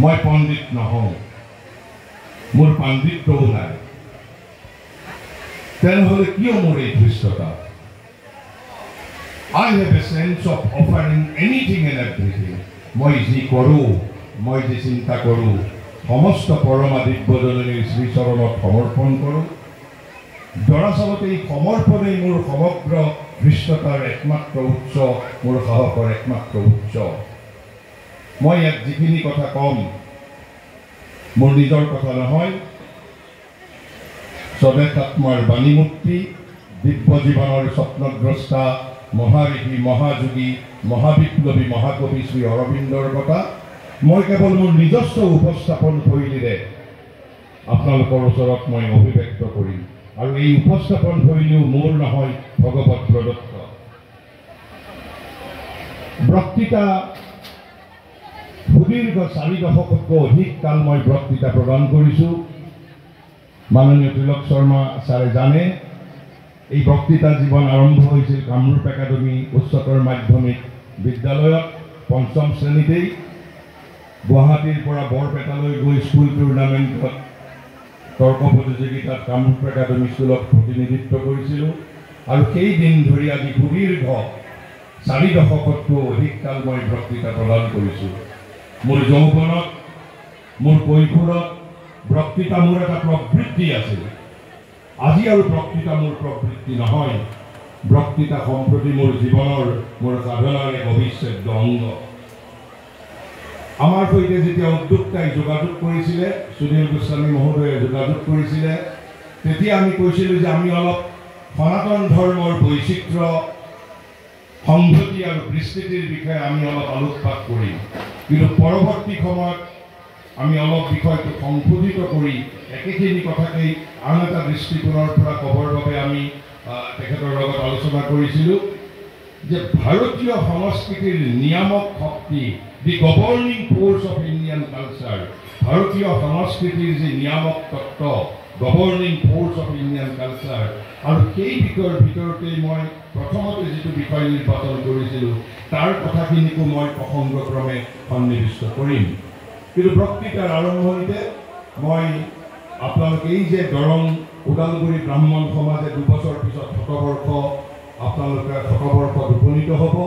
মই পণ্ডিত নহওঁ, মোৰ পাণ্ডিত্যও নাই, তেনেহ'লে কিয় মোৰ এই ধৃষ্টতা? I have a sense of offering anything and everything. মই যি কৰোঁ, মই যি চিন্তা কৰোঁ, সমস্ত পৰমা দিব্যজননীৰ শ্ৰীচৰণত সমৰ্পণ কৰোঁ। দৰাচলতে এই সমৰ্পণেই মোৰ সমগ্ৰ ধৃষ্টতাৰ একমাত্ৰ উৎস, মোৰ সাহসৰ একমাত্ৰ উৎস। মই ইয়াত যিখিনি কথা ক'ম, মোৰ নিজৰ কথা নহয়, স্বদেশ আত্মাৰ বাণীমূৰ্তি, দিব্য জীৱনৰ স্বপ্নদ্ৰষ্টা, মহাঋষি, মহাযোগী, মহাবিপ্লৱী, মহাকবি শ্ৰী অৰবিন্দৰ কথা। মই কেৱল মোৰ নিজস্ব উপস্থাপন শৈলীৰে আপোনালোকৰ ওচৰত মই অভিব্যক্ত কৰিম, আৰু এই উপস্থাপন শৈলীও মোৰ নহয়, ভগৱত প্ৰদত্ত। বক্তৃতা সুদীৰ্ঘ 4 দশকতকৈ অধিক কাল মই বক্তৃতা প্ৰদান কৰিছোঁ। মাননীয় তিলক শৰ্মা ছাৰে জানে, এই বক্তৃতা জীৱন আৰম্ভ হৈছিল কামৰূপ একাডেমী উচ্চতৰ মাধ্যমিক বিদ্যালয়ত 5ম শ্ৰেণীতেই। গুৱাহাটীৰ পৰা বৰপেটালৈ গৈ স্কুল টুৰ্ণামেণ্টত তৰ্ক প্ৰতিযোগিতাত কামৰূপ একাডেমী স্কুলক প্ৰতিনিধিত্ব কৰিছিলোঁ, আৰু সেই দিন ধৰি আজি সুদীৰ্ঘ 4 দশকতকৈ অধিক কাল মই বক্তৃতা প্ৰদান কৰিছোঁ। মোৰ যৌৱনত, মোৰ কৈশোৰত বক্তৃতা মোৰ এটা প্ৰবৃত্তি আছিল। আজি আৰু বক্তৃতা মোৰ প্ৰবৃত্তি নহয়, বক্তৃতা সম্প্ৰতি মোৰ জীৱনৰ, মোৰ সাধনাৰ এক অবিচ্ছেদ্য অংগ। আমাৰ সৈতে যেতিয়া উদ্যোক্তাই যোগাযোগ কৰিছিলে, সুনীল গোস্বামী মহোদয়ে যোগাযোগ কৰিছিলে, তেতিয়া আমি কৈছিলোঁ যে আমি অলপ সনাতন ধৰ্মৰ বৈচিত্ৰ্য, সংহতি আৰু বিস্তৃতিৰ বিষয়ে আমি অলপ আলোকপাত কৰিম, কিন্তু পৰৱৰ্তী সময়ত আমি অলপ বিষয়টো সংশোধিত কৰি একেখিনি কথাকেই আন এটা দৃষ্টিকোণৰ পৰা ক'বৰ বাবে আমি তেখেতৰ লগত আলোচনা কৰিছিলোঁ যে ভাৰতীয় সংস্কৃতিৰ নিয়ামক শক্তি, the governing force of Indian culture, ভাৰতীয় সংস্কৃতিৰ যি নিয়ামক তত্ত্ব, governing force of Indian culture, আৰু সেই বিষয়ৰ ভিতৰতেই মই প্ৰথমতে যিটো বিষয় নিৰ্বাচন কৰিছিলোঁ তাৰ কথাখিনিকো মই প্ৰসংগক্ৰমে সন্নিৱিষ্ট কৰিম। কিন্তু বক্তৃতাৰ আৰম্ভণিতে মই আপোনালোকে এই যে দৰং ওদালগুৰি ব্ৰাহ্মণ সমাজে 2 বছৰ পিছত শতবৰ্ষ, আপোনালোকে শতবৰ্ষত উপনীত হ'ব,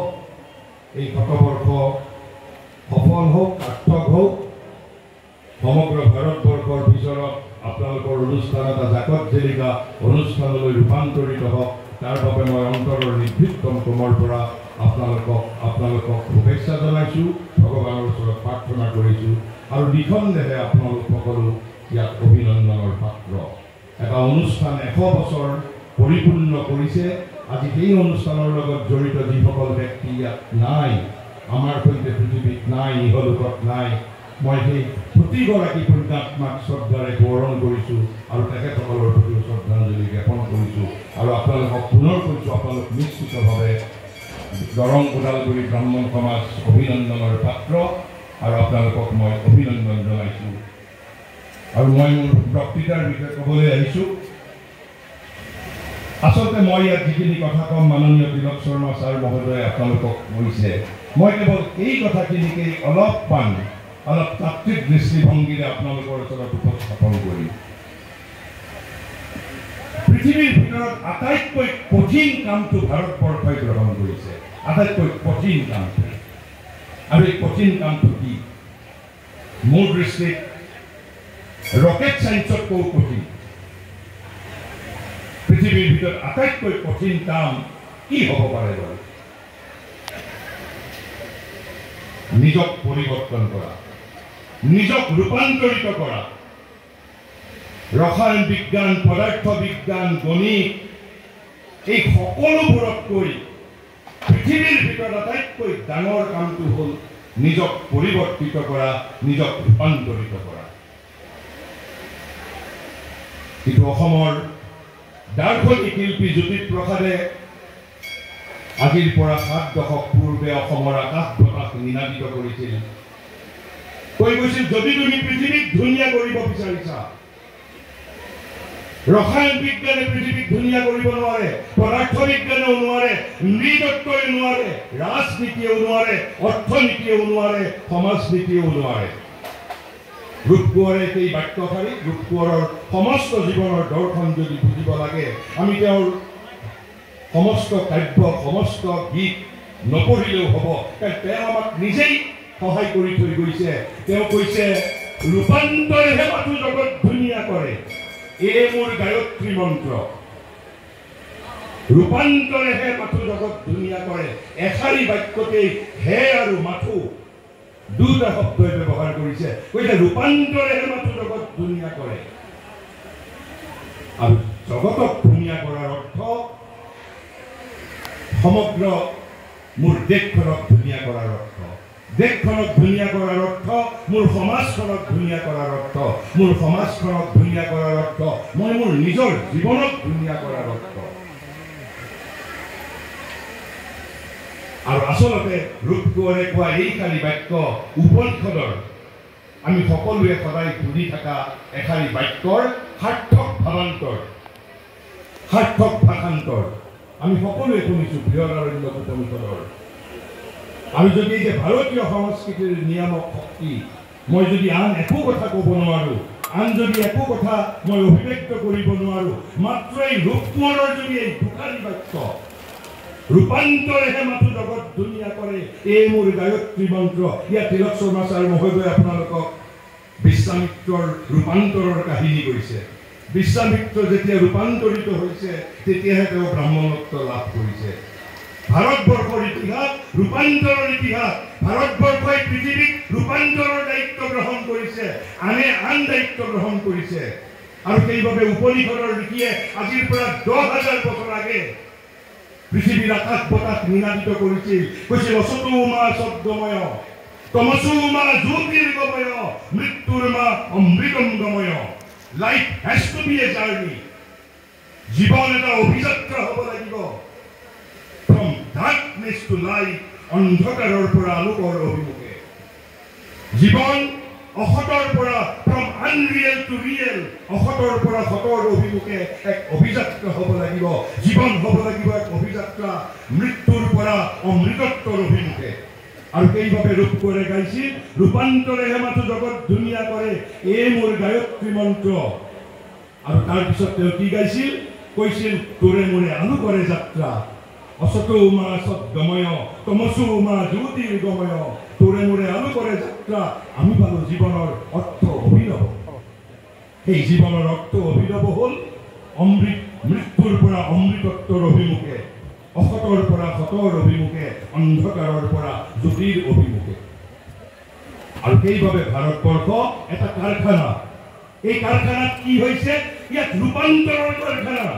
এই শতবৰ্ষ সফল হওক, সাৰ্থক হওক, সমগ্ৰ ভাৰতবৰ্ষৰ ভিতৰত আপোনালোকৰ অনুষ্ঠান এটা জাকত জিলিকা অনুষ্ঠানলৈ ৰূপান্তৰিত হওক, তাৰ বাবে মই অন্তৰৰ নিভৃতম কোমৰ পৰা আপোনালোকক শুভেচ্ছা জনাইছোঁ, ভগৱানৰ ওচৰত প্ৰাৰ্থনা কৰিছোঁ, আৰু নিঃসন্দেহে আপোনালোক সকলো ইয়াত অভিনন্দনৰ পাত্ৰ। এটা অনুষ্ঠান 100 বছৰ পৰিপূৰ্ণ কৰিছে। আজি সেই অনুষ্ঠানৰ লগত জড়িত যিসকল ব্যক্তি ইয়াত নাই, আমাৰ সৈতে পৃথিৱীত নাই, ইহলোকত নাই, মই সেই প্ৰতিগৰাকী পুণ্যাত্মাক শ্ৰদ্ধাৰে গৌৰৱ কৰিছোঁ আৰু তেখেতসকলৰ প্ৰতি শ্ৰদ্ধাঞ্জলি জ্ঞাপন কৰিছোঁ। আৰু আপোনালোকক পুনৰ কৈছোঁ, আপোনালোক নিশ্চিতভাৱে দৰং ওদালগুৰি ব্ৰাহ্মণ সমাজ অভিনন্দনৰ পাত্ৰ, আৰু আপোনালোকক মই অভিনন্দন জনাইছোঁ। আৰু মই মোৰ বক্তৃতাৰ বিষয়ে ক'বলৈ আহিছোঁ। আচলতে মই ইয়াত যিখিনি কথা ক'ম, মাননীয় তিলক শৰ্মা ছাৰ মহোদয়ে আপোনালোকক কৈছে, মই কেৱল এই কথাখিনিকেই অলপ তাত্ত্বিক দৃষ্টিভংগীৰে আপোনালোকৰ ওচৰত উপস্থাপন কৰিম। পৃথিৱীৰ ভিতৰত আটাইতকৈ কঠিন কামটো ভাৰতবৰ্ষই গ্ৰহণ কৰিছে, আটাইতকৈ কঠিন কামটো। আৰু এই কঠিন কামটো কি? মোৰ দৃষ্টিত ৰকেট চাইন্সতকৈও কঠিন। পৃথিৱীৰ ভিতৰত আটাইতকৈ কঠিন কাম কি হ'ব পাৰে বাৰু? নিজক পৰিৱৰ্তন কৰা, নিজক ৰূপান্তৰিত কৰা। ৰসায়ন বিজ্ঞান, পদাৰ্থ বিজ্ঞান, গণিত, এই সকলোবোৰতকৈ পৃথিৱীৰ ভিতৰত আটাইতকৈ ডাঙৰ কামটো হ'ল নিজক পৰিৱৰ্তিত কৰা, নিজক ৰূপান্তৰিত কৰা। কিন্তু অসমৰ দাৰ্শনিক শিল্পী জ্যোতিপ্ৰসাদে আজিৰ পৰা 7 দশক পূৰ্বে অসমৰ আকাশ বতাহ নিনাদিত কৰিছিল। কৈ গৈছিল, যদি তুমি পৃথিৱীক ধুনীয়া কৰিব বিচাৰিছা, ৰসায়ন বিজ্ঞানে পৃথিৱীক ধুনীয়া কৰিব নোৱাৰে, পদাৰ্থ বিজ্ঞানেও নোৱাৰে, নৃতত্বই নোৱাৰে, ৰাজনীতিয়েও নোৱাৰে, অৰ্থনীতিয়েও নোৱাৰে, সমাজনীতিয়েও নোৱাৰে। ৰূপ কোঁৱৰে এই বাক্যশাৰী ৰূপ কোঁৱৰৰ সমস্ত জীৱনৰ দৰ্শন যদি বুজিব লাগে আমি তেওঁৰ সমস্ত কাব্য সমস্ত গীত নপঢ়িলেও হ'ব কাৰণ তেওঁ আমাক নিজেই সহায় কৰি থৈ গৈছে তেওঁ কৈছে ৰূপান্তৰেহে মাথো জগত ধুনীয়া কৰে এই মোৰ গায়ত্ৰী মন্ত্ৰ ৰূপান্তৰেহে মাথো জগত ধুনীয়া কৰে এষাৰি বাক্যতেই হে আৰু মাথো দুটা শব্দই ব্যৱহাৰ কৰিছে কৈছে ৰূপান্তৰেহে মাথো জগত ধুনীয়া কৰে আৰু জগতক ধুনীয়া কৰাৰ অৰ্থ সমগ্ৰ মোৰ দেশখনক ধুনীয়া কৰাৰ অৰ্থ দেশখনক ধুনীয়া কৰাৰ অৰ্থ মোৰ সমাজখনক ধুনীয়া কৰাৰ অৰ্থ মোৰ সমাজখনক ধুনীয়া কৰাৰ অৰ্থ মই মোৰ নিজৰ জীৱনক ধুনীয়া কৰাৰ অৰ্থ আৰু আচলতে ৰূপ কোঁৱৰে কোৱা এইষাৰি বাক্য উপনিষদৰ আমি সকলোৱে সদায় ঘূৰি থকা এষাৰি বাক্যৰ সাৰ্থক ভাৱান্তৰ সাৰ্থক ভাষান্তৰ আমি সকলোৱে শুনিছোঁ বৃহদাৰণ্য উপনিষদৰ আৰু যদি এই যে ভাৰতীয় সংস্কৃতিৰ নিয়ামক শক্তি মই যদি আন একো কথা ক'ব নোৱাৰোঁ আন যদি একো কথা মই অভিব্যক্ত কৰিব নোৱাৰোঁ মাত্ৰ এই ৰূপ কোঁৱৰৰ যদি এই দুষাৰি বাক্য ৰূপান্তৰেহে মাথো জগত ধুনীয়া কৰে এই মোৰ গায়ত্ৰী মন্ত্ৰ ইয়াত তিলক শৰ্মা ছাৰ মহোদয়ে আপোনালোকক বিশ্বামিত্ৰৰ ৰূপান্তৰৰ কাহিনী কৈছে বিশ্বামিত্ৰ যেতিয়া ৰূপান্তৰিত হৈছে তেতিয়াহে তেওঁ ব্ৰাহ্মণত্ব লাভ কৰিছে ভাৰতবৰ্ষৰ ইতিহাস ৰূপান্তৰৰ ইতিহাস ভাৰতবৰ্ষই পৃথিৱীক ৰূপান্তৰৰ দায়িত্ব গ্ৰহণ কৰিছে আনে আন দায়িত্ব গ্ৰহণ কৰিছে আৰু সেইবাবে উপনিষদৰ ঋষিয়ে আজিৰ পৰা 10,000 বছৰ আগে পৃথিৱীৰ আকাশ বতাহ নিনাদিত কৰিছিল কৈছিল অসতো মা সদ্গময় তমসো মা জ্যোতিৰ্গময় মৃত্যুৰ মা অমৃতম গময় life has to be a journey জীৱন এটা অভিযাত্ৰা হ'ব লাগিব from darkness to light অন্ধকাৰৰ পৰা আলোকৰ অভিমুখে জীৱন অসতৰ পৰা from unreal to real অসতৰ পৰা সতৰ অভিমুখে এক অভিযাত্ৰা হ'ব লাগিব জীৱন হ'ব লাগিব এক অভিযাত্ৰা মৃত্যুৰ পৰা অমৃতত্বৰ অভিমুখে আৰু সেইবাবে ৰূপ কোঁৱৰে গাইছিল ৰূপান্তৰেহে মাথো জগত ধুনীয়া কৰে এই মোৰ গায়ত্ৰী মন্ত্ৰ আৰু তাৰপিছত তেওঁ কি গাইছিল কৈছিল তোৰে মোৰে আলোকৰে যাত্ৰা অসতো মা সদ্গময় তমসো মা জ্যোতিৰ্গময় তোৰে মোৰে আলোকৰে যাত্ৰা আমি পালোঁ জীৱনৰ অৰ্থ অভিনৱ এই জীৱনৰ অৰ্থ অভিনৱ হ'ল মৃত্যুৰ পৰা অমৃতত্বৰ অভিমুখে অসতৰ পৰা সতৰ অভিমুখে অন্ধকাৰৰ পৰা জ্যোতিৰ অভিমুখে আৰু সেইবাবে ভাৰতবৰ্ষ এটা কাৰখানা এই কাৰখানাত কি হৈছে ইয়াত ৰূপান্তৰৰ কাৰখানা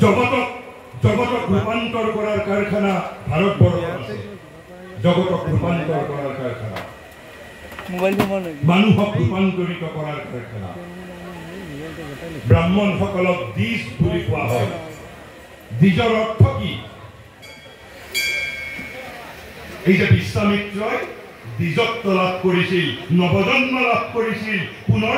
জগতক ৰূপান্তৰ কৰাৰ কাৰখানা ভাৰতবৰ্ষ আছে জগতক ৰূপান্তৰ কৰাৰ কাৰখানা মানুহক ৰূপান্তৰিত কৰাৰ কাৰখানা ব্ৰাহ্মণসকলক দ্বিজ বুলি কোৱা হয় দ্বিজৰ অৰ্থ কি এই যে বিশ্বামিত্ৰই দ্বিজত্ব লাভ কৰিছিল নৱজন্ম লাভ কৰিছিল পুনৰ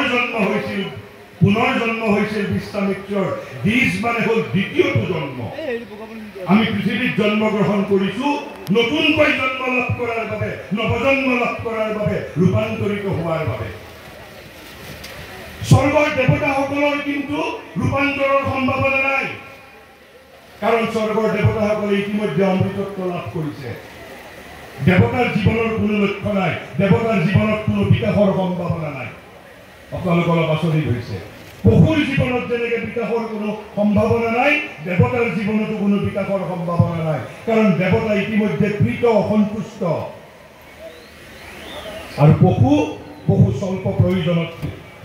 জন্ম হৈছিল বিশ্বামিত্ৰৰ দ্বিজ মানে হ'ল দ্বিতীয়টো জন্ম আমি পৃথিৱীত জন্মগ্ৰহণ কৰিছোঁ নতুনকৈ জন্ম লাভ কৰাৰ বাবে নৱজন্ম লাভ কৰাৰ বাবে ৰূপান্তৰিত হোৱাৰ বাবে স্বৰ্গৰ দেৱতাসকলৰ কিন্তু ৰূপান্তৰৰ সম্ভাৱনা নাই কাৰণ স্বৰ্গৰ দেৱতাসকলে ইতিমধ্যে অমৃতত্ব লাভ কৰিছে দেৱতাৰ জীৱনৰ কোনো লক্ষ্য নাই দেৱতাৰ জীৱনত কোনো বিকাশৰ সম্ভাৱনা নাই আপোনালোক অলপ আচৰিত হৈছে পশুৰ জীৱনত যেনেকৈ বিকাশৰ কোনো সম্ভাৱনা নাই দেৱতাৰ জীৱনতো কোনো বিকাশৰ সম্ভাৱনা নাই কাৰণ দেৱতা ইতিমধ্যে কৃত অসন্তুষ্ট আৰু পশু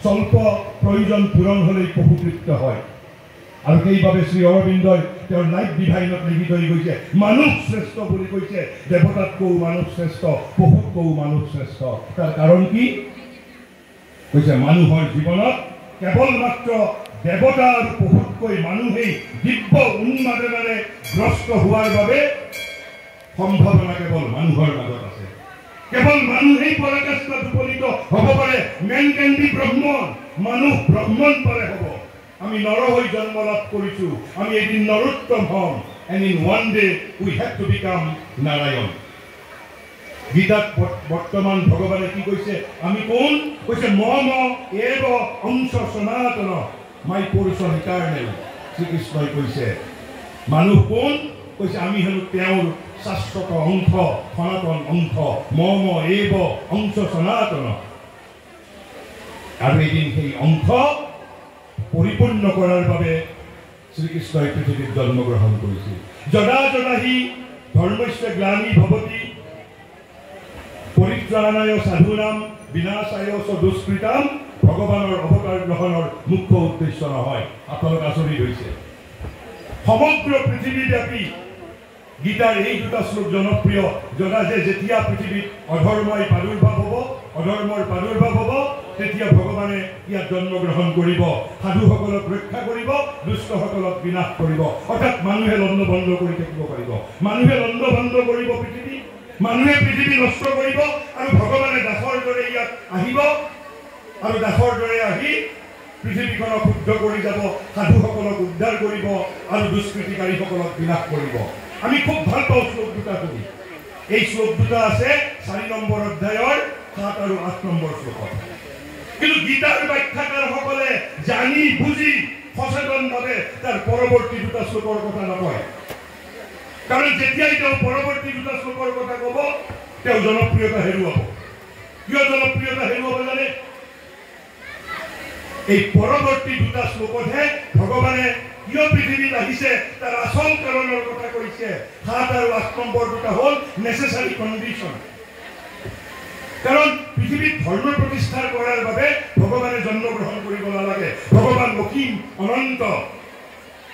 স্বল্প প্ৰয়োজন পূৰণ হ'লেই পশু তৃপ্ত হয় আৰু সেইবাবে শ্ৰী অৰবিন্দই তেওঁৰ লাইফ ডিভাইনত লিখি থৈ গৈছে মানুহ শ্ৰেষ্ঠ বুলি কৈছে দেৱতাতকৈও মানুহ শ্ৰেষ্ঠ পশুতকৈও মানুহ শ্ৰেষ্ঠ তাৰ কাৰণ কি কৈছে মানুহৰ জীৱনত কেৱল মাত্ৰ দেৱতা আৰু পশুতকৈ মানুহেই দিব্য উন্মাদনাৰে গ্ৰস্ত হোৱাৰ বাবে সম্ভাৱনা কেৱল মানুহৰ মাজত আছে কেৱল মানুহেই পৰাকাষ্ঠাত উপনীত হ'ব পাৰে মেন কেন বি ব্ৰহ্মণ মানুহ ব্ৰহ্মণ পাৰে হ'ব আমি নৰ হৈ জন্ম লাভ কৰিছোঁ আমি এদিন নৰোত্তম হ'ম and in one day we have to become Narayan গীতাত বৰ্তমান ভগৱানে কি কৈছে আমি কোন কৈছে মম এব অংশ সনাতন মাই পোৰ্চন ইটাৰনেল শ্ৰীকৃষ্ণই কৈছে মানুহ কোন কৈছে আমি হেনো তেওঁৰ শাশ্বত অংশ সনাতন অংশ মম এব অংশ সনাতন আৰু এদিন সেই অংশ পৰিপূৰ্ণ কৰাৰ বাবে শ্ৰীকৃষ্ণই পৃথিৱীত জন্মগ্ৰহণ কৰিছিল যদা যদা হি ধৰ্মস্য গ্লানি ভৱতি পৰিত্ৰাণায় সাধুনাম বিনাশায় চ দুষ্কৃতাম ভগৱানৰ অৱতাৰ গ্ৰহণৰ মুখ্য উদ্দেশ্য নহয় আপোনালোক আচৰিত হৈছে সমগ্ৰ পৃথিৱীব্যাপী গীতাৰ এই দুটা শ্লোক জনপ্ৰিয় যদা যে যেতিয়া পৃথিৱীত অধৰ্মৰ প্ৰাদুৰ্ভাৱ হ'ব তেতিয়া ভগৱানে ইয়াত জন্মগ্ৰহণ কৰিব সাধুসকলক ৰক্ষা কৰিব দুষ্টসকলক বিনাশ কৰিব অৰ্থাৎ মানুহে লণ্ড বন্ধ কৰি থাকিব পাৰিব মানুহে লণ্ড বন্ধ কৰিব পৃথিৱী মানুহে পৃথিৱী নষ্ট কৰিব আৰু ভগৱানে দাসৰ দৰে ইয়াত আহিব আৰু দাসৰ দৰে আহি পৃথিৱীখনক শুদ্ধ কৰি যাব সাধুসকলক উদ্ধাৰ কৰিব আৰু দুষ্কৃতিকাৰীসকলক বিনাশ কৰিব আমি খুব ভাল পাওঁ শ্লোক দুটা শুনি এই শ্লোক দুটা আছে 4 নম্বৰ অধ্যায়ৰ 7 আৰু 8 নম্বৰ শ্লোকত কিন্তু গীতাৰ ব্যাখ্যাকাৰসকলে জানি বুজি সচেতনভাৱে তাৰ পৰৱৰ্তী দুটা শ্লোকৰ কথা নকয় কাৰণ যেতিয়াই তেওঁ পৰৱৰ্তী দুটা শ্লোকৰ কথা ক'ব তেওঁ জনপ্ৰিয়তা হেৰুৱাব কিয় জনপ্ৰিয়তা হেৰুৱাব জানে এই পৰৱৰ্তী দুটা শ্লোকতহে ভগৱানে কিয় পৃথিৱীত আহিছে তাৰ আচল কাৰণৰ কথা কৈছে 7 আৰু 8 নম্বৰ দুটা হ'ল নেচেচাৰী কণ্ডিশ্যন কাৰণ পৃথিৱীত ধৰ্ম প্ৰতিষ্ঠা কৰাৰ বাবে ভগৱানে জন্মগ্ৰহণ কৰিব নালাগে ভগৱান অসীম অনন্ত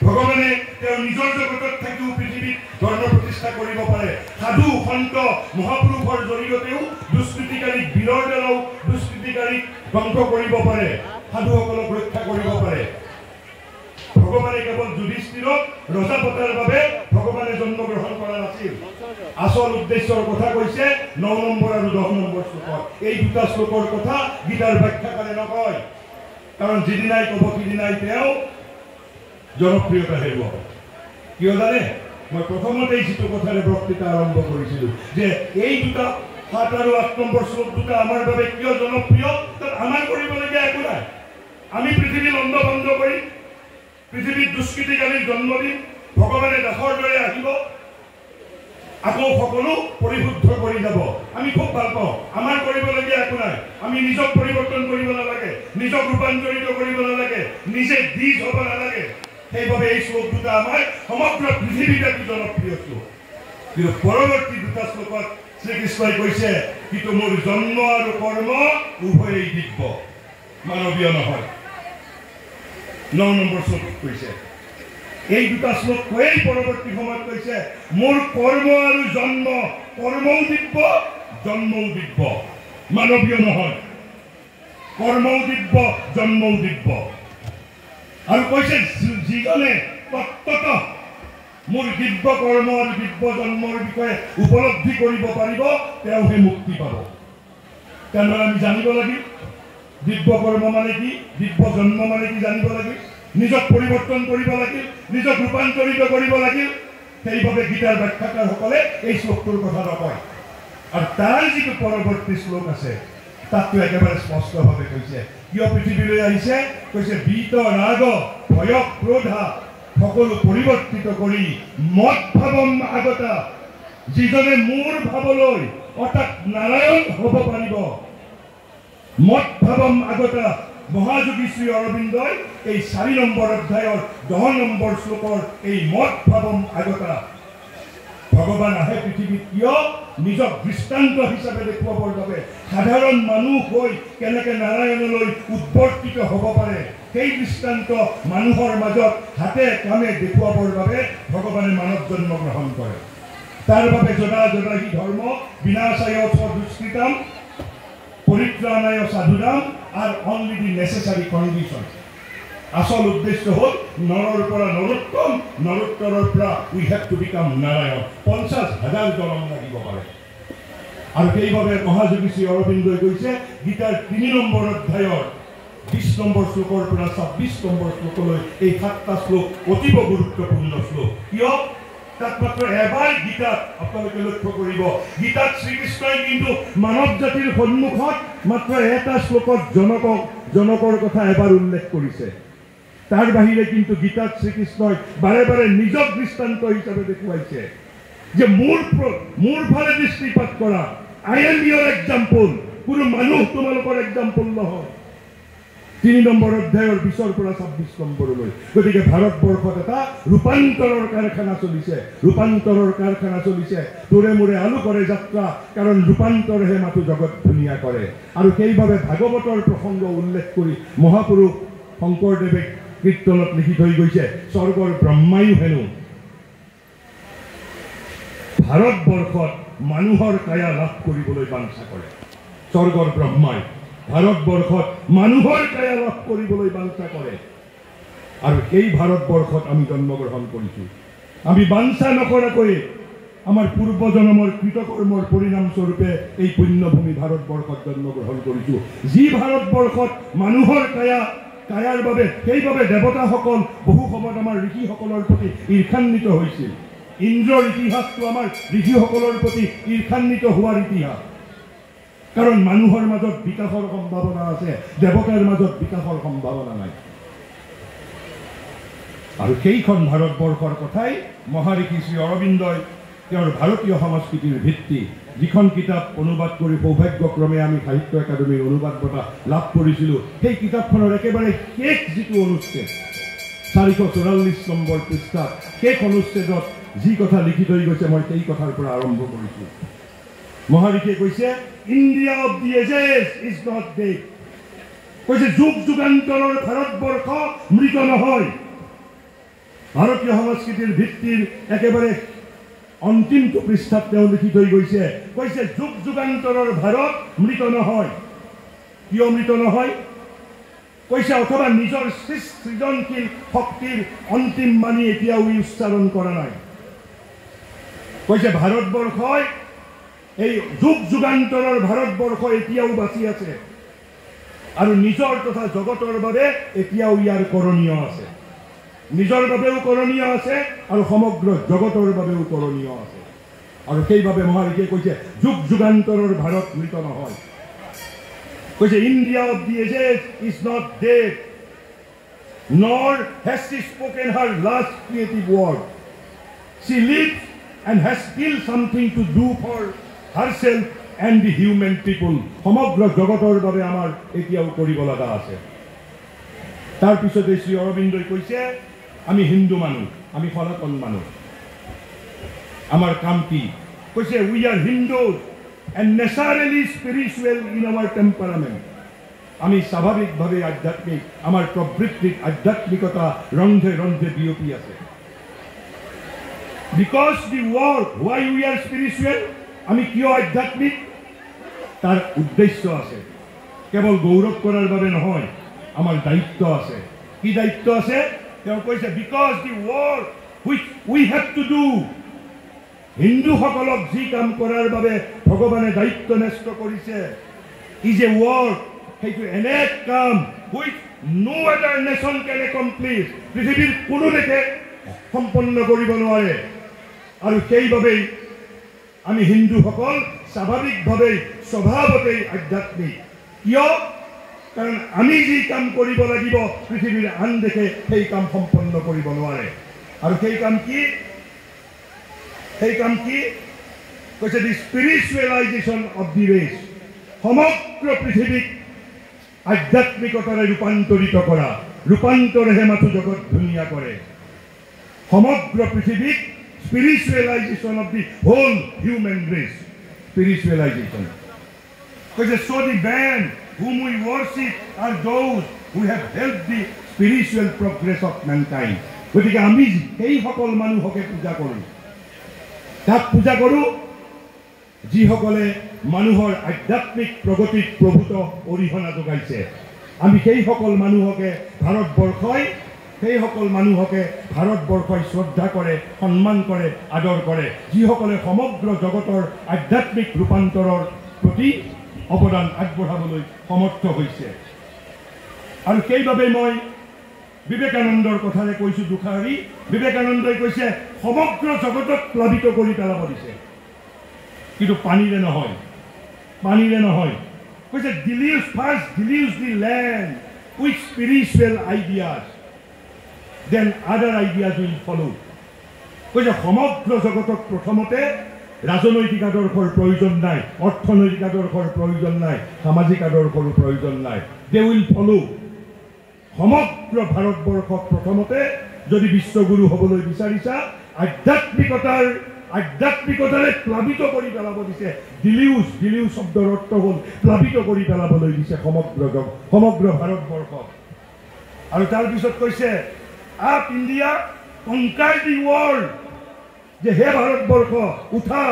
ভগৱানে তেওঁৰ নিজৰ জগতত থাকিও পৃথিৱীত ধৰ্ম প্ৰতিষ্ঠা কৰিব পাৰে সাধু সন্ত মহাপুৰুষৰ জৰিয়তেও দুষ্কৃতিকাৰীক বীৰৰ দ্বাৰাও দুষ্কৃতিকাৰীক ধ্বংস কৰিব পাৰে সাধুসকলক ৰক্ষা কৰিব পাৰে ভগৱানে কেৱল যুধিষ্ঠিৰক ৰজা পতাৰ বাবে ভগৱানে জন্মগ্ৰহণ কৰা নাছিল আসল উদ্দেশ্যৰ কথা কৈছে 9 নম্বৰ আৰু 10 নম্বৰ শ্লোকত এই দুটা শ্লোকৰ কথা গীতাৰ ব্যাখ্যাকাৰে নকয় কাৰণ যিদিনাই ক'ব সিদিনাই তেওঁ জনপ্ৰিয়তা হেৰুৱাব কিয় জানে মই প্ৰথমতেই যিটো কথাৰে বক্তৃতা আৰম্ভ কৰিছিলোঁ যে এই দুটা 7 আৰু 8 নম্বৰ শ্লোক দুটা আমাৰ বাবে কিয় জনপ্ৰিয় তাত আমাৰ কৰিবলগীয়া একো নাই আমি পৃথিৱী লণ্ড বন্ধ কৰি পৃথিৱীত দুষ্কৃতিকাৰীৰ জন্ম দিম ভগৱানে দাসৰ দৰে আহিব আকৌ সকলো পৰিশুদ্ধ কৰি যাব আমি খুব ভাল পাওঁ আমাৰ কৰিবলগীয়া একো নাই আমি নিজক পৰিৱৰ্তন কৰিব নালাগে নিজক ৰূপান্তৰিত কৰিব নালাগে নিজে দ্বিজ হ'ব নালাগে সেইবাবে এই শ্লোক দুটা আমাৰ সমগ্ৰ পৃথিৱীব্যাপী জনপ্ৰিয় শ্লোক কিন্তু পৰৱৰ্তী দুটা শ্লোকত শ্ৰীকৃষ্ণই কৈছে কিন্তু মোৰ জন্ম আৰু কৰ্ম উভয়েই দিব্য মানৱীয় নহয় 9 নম্বৰ শ্লোকত কৈছে এই দুটা শ্লোক কৈয়েই পৰৱৰ্তী সময়ত কৈছে মোৰ কৰ্ম আৰু জন্ম কৰ্মও দিব্য জন্মও দিব্য মানৱীয় নহয় কৰ্মও দিব্য জন্মও দিব্য আৰু কৈছে যিজনে তত্ত্বত মোৰ দিব্য কৰ্ম আৰু দিব্য জন্মৰ বিষয়ে উপলব্ধি কৰিব পাৰিব তেওঁহে মুক্তি পাব তেনেহ'লে আমি জানিব লাগিব দিব্য কৰ্ম মানে কি দিব্য জন্ম মানে কি জানিব লাগিব নিজক পৰিৱৰ্তন কৰিব লাগিব নিজক ৰূপান্তৰিত কৰিব লাগিব সেইবাবে গীতাৰ ব্যাখ্যাকাৰসকলে এই শ্লোকটোৰ কথা নকয় আৰু তাৰ যিটো পৰৱৰ্তী শ্লোক আছে তাততো একেবাৰে স্পষ্টভাৱে কৈছে কিয় পৃথিৱীলৈ আহিছে কৈছে বিত ৰাগ ভয় ক্ৰোধা সকলো পৰিৱৰ্তিত কৰি মত ভাৱম আগতা যিজনে মোৰ ভাৱলৈ অৰ্থাৎ নাৰায়ণ হ'ব পাৰিব মত ভাৱম আগতা মহাযোগী শ্ৰী অৰবিন্দই এই 4 নম্বৰ অধ্যায়ৰ 10 নম্বৰ শ্লোকৰ এই মত ভাৱম আগতা ভগৱান আহে পৃথিৱীত কিয় নিজক দৃষ্টান্ত হিচাপে দেখুৱাবৰ বাবে সাধাৰণ মানুহ হৈ কেনেকৈ নাৰায়ণলৈ উদ্বৰ্তিত হ'ব পাৰে সেই দৃষ্টান্ত মানুহৰ মাজত হাতে কামে দেখুৱাবৰ বাবে ভগৱানে মানৱ জন্ম গ্ৰহণ কৰে তাৰ বাবে যদা যদা হি ধৰ্ম বিনাশায় চ দুষ্কৃতাম পৰিত্ৰাণায় সাধুনাম আৰ অনলি দি নেসেসাৰি কন্ডিশন আসল উদ্দেশ্য হল নৰৰ পৰা নৰোত্তম নৰোত্তৰৰ পৰা উই হ্যাভ টু বিকাম নাৰায়ণ 50,000 জনম লাগিব পাৰে আৰু সেইবাবে মহাযোগী শ্ৰী অৰবিন্দই কৈছে গীতাৰ 3 নম্বৰ অধ্যায়ৰ 20 নম্বৰ শ্লোকৰ পৰা 26 নম্বৰ শ্লোকলৈ এই 7টা শ্লোক অতীব গুৰুত্বপূৰ্ণ শ্লোক কিয় তাত মাত্ৰ এবাৰ গীতাত আপোনালোকে লক্ষ্য কৰিব, গীতাত শ্ৰীকৃষ্ণই কিন্তু মানৱ জাতিৰ সন্মুখত মাত্ৰ এটা শ্লোকত জনকৰ কথা এবাৰ উল্লেখ কৰিছে। তাৰ বাহিৰে কিন্তু গীতাত শ্ৰীকৃষ্ণই বাৰে বাৰে নিজক দৃষ্টান্ত হিচাপে দেখুৱাইছে যে মোৰ ফালে দৃষ্টিপাত কৰা, আই এম ইয়ৰ এক্সাম্পল, কোনো মানুহ তোমালোকৰ এক্সাম্পল নহয়। 3 নম্বৰ অধ্যায়ৰ 20 পৰা 26 নম্বৰলৈ। গতিকে ভাৰতবৰ্ষত এটা ৰূপান্তৰৰ কাৰখানা চলিছে। তোৰে মোৰে আলু কৰে যাত্ৰা, কাৰণ ৰূপান্তৰহে মাথো জগত ধুনীয়া কৰে। আৰু সেইবাবে ভাগৱতৰ প্ৰসংগ উল্লেখ কৰি মহাপুৰুষ শংকৰদেৱে কীৰ্তনত লিখি থৈ গৈছে, স্বৰ্গৰ ব্ৰহ্মায়ো হেনো ভাৰতবৰ্ষত মানুহৰ কায়া লাভ কৰিবলৈ বাঞ্ছা কৰে। স্বৰ্গৰ ব্ৰহ্মাই ভাৰতবৰ্ষত মানুহৰ কায়া লাভ কৰিবলৈ বাঞ্ছা কৰে। আৰু সেই ভাৰতবৰ্ষত আমি জন্মগ্ৰহণ কৰিছোঁ। আমি বাঞ্ছা নকৰাকৈ আমাৰ পূৰ্বজন্মৰ কৃতকৰ্মৰ পৰিণামস্বৰূপে এই পুণ্যভূমি ভাৰতবৰ্ষত জন্মগ্ৰহণ কৰিছোঁ। যি ভাৰতবৰ্ষত মানুহৰ কায়াৰ বাবে, সেইবাবে দেৱতাসকল বহু সময়ত আমাৰ ঋষিসকলৰ প্ৰতি ঈৰ্ষান্বিত হৈছিল। ইন্দ্ৰৰ ইতিহাসটো আমাৰ ঋষিসকলৰ প্ৰতি ঈৰ্ষান্বিত হোৱাৰ ইতিহাস। কাৰণ মানুহৰ মাজত বিকাশৰ সম্ভাৱনা আছে, দেৱতাৰ মাজত বিকাশৰ সম্ভাৱনা নাই। আৰু সেইখন ভাৰতবৰ্ষৰ কথাই মহাঋষি শ্ৰী অৰবিন্দই তেওঁৰ ভাৰতীয় সংস্কৃতিৰ ভিত্তি, যিখন কিতাপ অনুবাদ কৰি সৌভাগ্যক্ৰমে আমি সাহিত্য একাডেমীৰ অনুবাদ বঁটা লাভ কৰিছিলোঁ, সেই কিতাপখনৰ একেবাৰে শেষ যিটো অনুচ্ছেদ 444 নম্বৰ পৃষ্ঠাত, শেষ অনুচ্ছেদত যি কথা লিখি থৈ গৈছে, মই সেই কথাৰ পৰা আৰম্ভ কৰিছোঁ। মহাঋষিয়ে কৈছে, India of the ages is not dead. কৈছে যুগ যুগান্তৰৰ ভাৰতবৰ্ষ মৃত নহয়। ভাৰতীয় সংস্কৃতিৰ ভিত্তিৰ একেবাৰে অন্তিমটো পৃষ্ঠাত তেওঁ লিখি থৈ গৈছে, কৈছে যুগ যুগান্তৰৰ ভাৰত মৃত নহয়। কিয় মৃত নহয়? কৈছে অথবা নিজৰ সৃজনশীল শক্তিৰ অন্তিম বাণী এতিয়াও উচ্চাৰণ কৰা নাই। কৈছে ভাৰতবৰ্ষই, এই যুগ যুগান্তৰৰ ভাৰতবৰ্ষ এতিয়াও বাচি আছে আৰু নিজৰ তথা জগতৰ বাবে এতিয়াও ইয়াৰ কৰণীয় আছে। নিজৰ বাবেও কৰণীয় আছে আৰু সমগ্ৰ জগতৰ বাবেও কৰণীয় আছে। আৰু সেইবাবে মহাঋষিয়ে কৈছে যুগ যুগান্তৰৰ ভাৰত মৃত নহয়। কৈছে India of the ages is not dead, nor has she spoken her last creative word. She lives and has still something to do for herself and the human people. সমগ্ৰ জগতৰ বাবে আমাৰ এতিয়াও কৰিব লগা আছে। তাৰপিছতে শ্ৰী অৰবিন্দই কৈছে, আমি হিন্দু মানুহ, আমি সনাতন মানুহ, আমাৰ কাম কি? কৈছে we are Hindus and naturally spiritual in our temperament. আমি স্বাভাৱিকভাৱে আধ্যাত্মিক, আমাৰ প্ৰবৃত্তিক আধ্যাত্মিকতা ৰন্ধে ৰন্ধে বিয়পি আছে। Because the work why we are spiritual, আমি কিয় আধ্যাত্মিক? তাৰ উদ্দেশ্য আছে, কেৱল গৌৰৱ কৰাৰ বাবে নহয়, আমাৰ দায়িত্ব আছে। কি দায়িত্ব আছে? তেওঁ কৈছে because the work which we have to do. হিন্দুসকলক যি কাম কৰাৰ বাবে ভগৱানে দায়িত্ব ন্যস্ত কৰিছে, ইজ এ ৱৰ্ক, সেইটো এনে কাম হুইচ নো আদাৰ নেশ্যন কেন একমপ্লিছ, পৃথিৱীৰ কোনো দেশে সম্পন্ন কৰিব নোৱাৰে। আৰু সেইবাবেই আমি হিন্দুসকল স্বাভাৱিকভাৱেই স্বভাৱতেই আধ্যাত্মিক। কিয়? কাৰণ আমি যি কাম কৰিব লাগিব, পৃথিৱীৰ আন দেশে সেই কাম সম্পন্ন কৰিব নোৱাৰে। আৰু সেই কাম কি? কৈছে দি স্পিৰিচুৱেলাইজেশ্যন অফ দি ৰেচ। সমগ্ৰ পৃথিৱীক আধ্যাত্মিকতাৰে ৰূপান্তৰিত কৰা। ৰূপান্তৰেহে মাথো জগত ধুনীয়া কৰে। সমগ্ৰ পৃথিৱীক spiritualization of the whole human race. Spiritualization কৈছে so the man whom we worship are those who have helped the spiritual progress of mankind. গতিকে আমি সেইসকল মানুহকে পূজা কৰোঁ। তাক পূজা কৰোঁ যিসকলে মানুহৰ আধ্যাত্মিক প্ৰগতিত প্ৰভূত অৰিহণা যোগাইছে। আমি সেইসকল মানুহকে ভাৰতবৰ্ষই শ্ৰদ্ধা কৰে, সন্মান কৰে, আদৰ কৰে, যিসকলে সমগ্ৰ জগতৰ আধ্যাত্মিক ৰূপান্তৰৰ প্ৰতি অৱদান আগবঢ়াবলৈ সমৰ্থ হৈছে। আৰু সেইবাবে মই বিবেকানন্দৰ কথাৰে কৈছোঁ দুখাৰী। বিবেকানন্দই কৈছে সমগ্ৰ জগতক প্লাবিত কৰি পেলাব দিছে, কিন্তু পানীৰে নহয়, পানীৰে নহয়। কৈছে first deluge the land with spiritual ideas, then other ideas will follow. কৈছে সমগ্ৰ জগতক প্ৰথমতে ৰাজনৈতিক আদৰ্শৰ প্ৰয়োজন নাই, অৰ্থনৈতিক আদৰ্শৰ প্ৰয়োজন নাই, সামাজিক আদৰ্শৰো প্ৰয়োজন নাই, দে উইল ফলো। সমগ্ৰ ভাৰতবৰ্ষক প্ৰথমতে যদি বিশ্বগুৰু হ'বলৈ বিচাৰিছা, আধ্যাত্মিকতাৰে প্লাবিত কৰি পেলাব দিছে। ডিলিউজ শব্দৰ অৰ্থ হ'ল প্লাবিত কৰি পেলাবলৈ দিছে সমগ্ৰ ভাৰতবৰ্ষক। আৰু তাৰপিছত কৈছে up India conquer the world, যে হে ভাৰতবৰ্ষ উঠা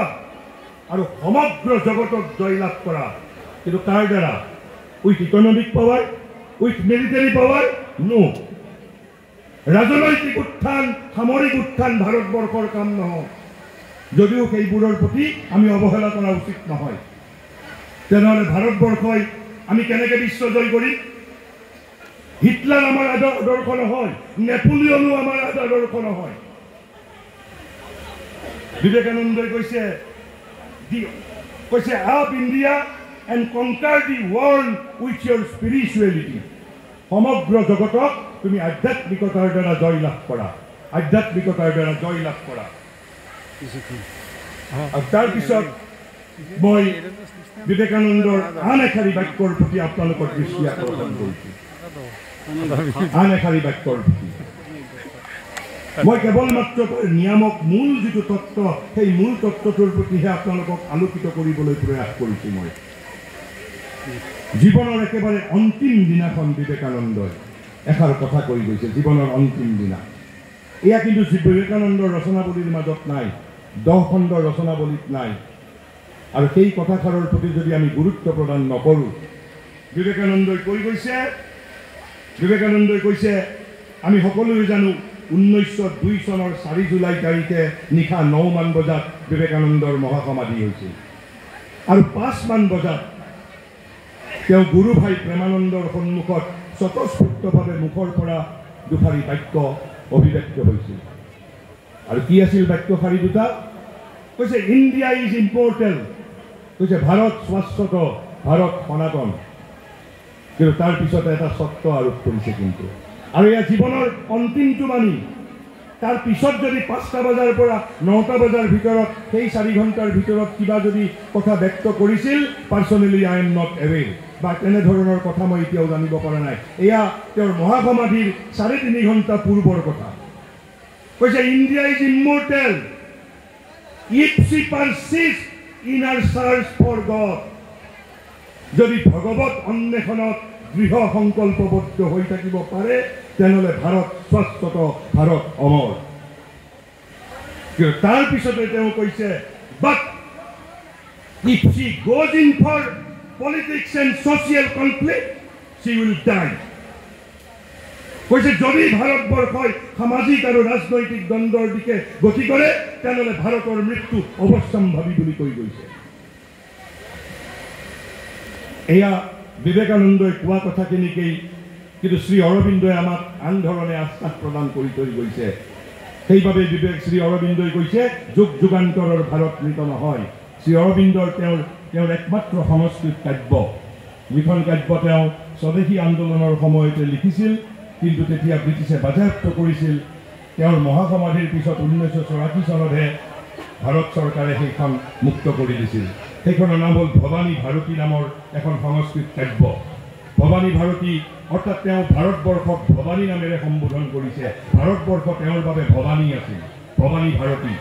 আৰু সমগ্ৰ জগতক জয়লাভ কৰা। কিন্তু তাৰ দ্বাৰা with economic power, with military power, no. ৰাজনৈতিক উত্থান, সামৰিক উত্থান ভাৰতবৰ্ষৰ কাম নহয়, যদিও সেইবোৰৰ প্ৰতি আমি অৱহেলা কৰা উচিত নহয়। তেনেহ'লে ভাৰতবৰ্ষই আমি কেনেকৈ বিশ্ব জয় কৰিম? হিটলাৰ আমাৰ আদৰ্শ নহয়, নেপোলিয়নো আমাৰ আদৰ্শ নহয়। বিবেকানন্দই কৈছে up India and conquer the world with your spirituality. সমগ্ৰ জগতক তুমি আধ্যাত্মিকতাৰ দ্বাৰা জয়লাভ কৰা, আধ্যাত্মিকতাৰ দ্বাৰা জয়লাভ কৰা। আৰু তাৰপিছত মই বিবেকানন্দৰ আন এশাৰী বাক্যৰ প্ৰতি আপোনালোকৰ দৃষ্টি আকৰ্ষণ কৰিছোঁ। আন এশাৰী বাক্যৰ প্ৰতি মই কেৱল মাত্ৰ নিয়ামক মূল যিটো তত্ত্ব, সেই মূল তত্ত্বটোৰ প্ৰতিহে আপোনালোকক আলোকিত কৰিবলৈ প্ৰয়াস কৰিছোঁ। মই জীৱনৰ একেবাৰে অন্তিম দিনাখন বিবেকানন্দই এষাৰ কথা কৈ গৈছে, জীৱনৰ অন্তিম দিনা। এয়া কিন্তু বিবেকানন্দৰ ৰচনাৱলীৰ মাজত নাই, 10 খণ্ডৰ ৰচনাৱলীত নাই। আৰু সেই কথাষাৰৰ প্ৰতি যদি আমি গুৰুত্ব প্ৰদান নকৰোঁ, বিবেকানন্দই কৈছে আমি সকলোৱে জানো 1902 চনৰ 4 জুলাই তাৰিখে নিশা 9 মান বজাত বিবেকানন্দৰ মহাসমাধি হৈছিল। আৰু 5 মান বজাত তেওঁ গুৰু ভাই প্ৰেমানন্দৰ সন্মুখত স্বতঃস্ফূৰ্তভাৱে মুখৰ পৰা দুফাৰী বাক্য অভিব্যক্ত হৈছিল। আৰু কি আছিল বাক্যশাৰী দুটা? কৈছে ইণ্ডিয়া ইজ ইম্পৰ্টেল, কৈছে ভাৰত শাশ্বত, ভাৰত সনাতন। কিন্তু তাৰ পিছতে এটা চৰ্ত আৰোপ কৰিছে কিন্তু, আৰু এয়া জীৱনৰ অন্তিমটো মানি তাৰ পিছত যদি 5টা বজাৰ পৰা 9টা বজাৰ ভিতৰত সেই 4 ঘণ্টাৰ ভিতৰত কিবা যদি কথা ব্যক্ত কৰিছিল, personally I am not aware বা তেনেধৰণৰ কথা মই এতিয়াও জানিব পৰা নাই। এয়া তেওঁৰ মহাসমাধিৰ 3.5 ঘণ্টা পূৰ্বৰ কথা। কৈছে India is immortal if she persist in her search for God. যদি ভগৱত অন্বেষণত দৃঢ় সংকল্পবদ্ধ হৈ থাকিব পাৰে, তেনেহ'লে ভাৰত শাশ্বত, ভাৰত অমৰ। তাৰ পিছতে তেওঁ কৈছে but if she goes in for politics and social conflict she will die. কৈছে যদি ভাৰতবৰ্ষই সামাজিক আৰু ৰাজনৈতিক দ্বন্দ্বৰ দিশে গতি কৰে, তেনেহ'লে ভাৰতৰ মৃত্যু অৱশ্যম্ভাৱী বুলি কৈ গৈছে। এয়া বিবেকানন্দই কোৱা কথাখিনিকেই কিন্তু শ্ৰী অৰবিন্দই আমাক আন ধৰণে আশ্বাস প্ৰদান কৰি থৈ গৈছে। সেইবাবে শ্ৰী অৰবিন্দই কৈছে যুগ যুগান্তৰৰ ভাৰত মৃত নহয়। শ্ৰী অৰবিন্দৰ তেওঁৰ একমাত্ৰ সংস্কৃত কাব্য, যিখন কাব্য তেওঁ স্বদেশী আন্দোলনৰ সময়তে লিখিছিল, কিন্তু তেতিয়া ব্ৰিটিছে বাজেয়াপ্ত কৰিছিল। তেওঁৰ মহাসমাধিৰ পিছত 1984 চনতহে ভাৰত চৰকাৰে সেইখন মুক্ত কৰি দিছিল। সেইখনৰ নাম হ'ল ভৱানী ভাৰতী নামৰ এখন সংস্কৃত কাব্য। ভৱানী ভাৰতী অৰ্থাৎ তেওঁ ভাৰতবৰ্ষক ভৱানী নামেৰে সম্বোধন কৰিছে। ভাৰতবৰ্ষ তেওঁৰ বাবে ভৱানী আছিল, ভৱানী ভাৰতী।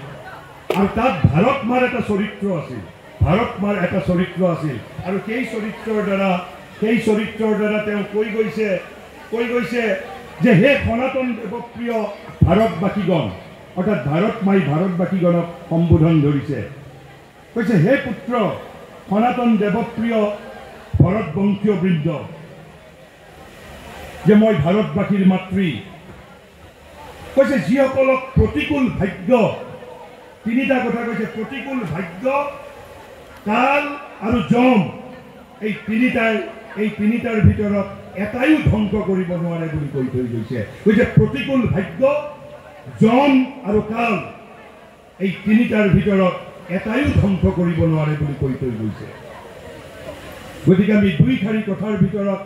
আৰু তাত ভাৰত মাৰ এটা চৰিত্ৰ আছিল, ভাৰত মাৰ এটা চৰিত্ৰ আছিল। আৰু সেই চৰিত্ৰৰ দ্বাৰা তেওঁ কৈ গৈছে যে হে সনাতন দেৱপ্ৰিয় ভাৰতবাসীগণ, অৰ্থাৎ ভাৰত মাই ভাৰতবাসীগণক সম্বোধন ধৰিছে। কৈছে হে পুত্ৰ সনাতন দেৱপ্ৰিয় ভৰতবংশীয় বৃন্দ, যে মই ভাৰতবাসীৰ মাতৃ। কৈছে যিসকলক প্ৰতিকূল ভাগ্য, 3টা কথা কৈছে, প্ৰতিকূল ভাগ্য, কাল আৰু যম, এই তিনিটাৰ ভিতৰত এটাইও ধ্বংস কৰিব নোৱাৰে বুলি কৈ থৈ গৈছে। কৈছে প্ৰতিকূল ভাগ্য, জন আৰু কাল, এই তিনিটাৰ ভিতৰত এটাইও ধ্বংস কৰিব নোৱাৰে বুলি কৈ থৈ গৈছে। গতিকে আমি দুই শাৰী কথাৰ ভিতৰত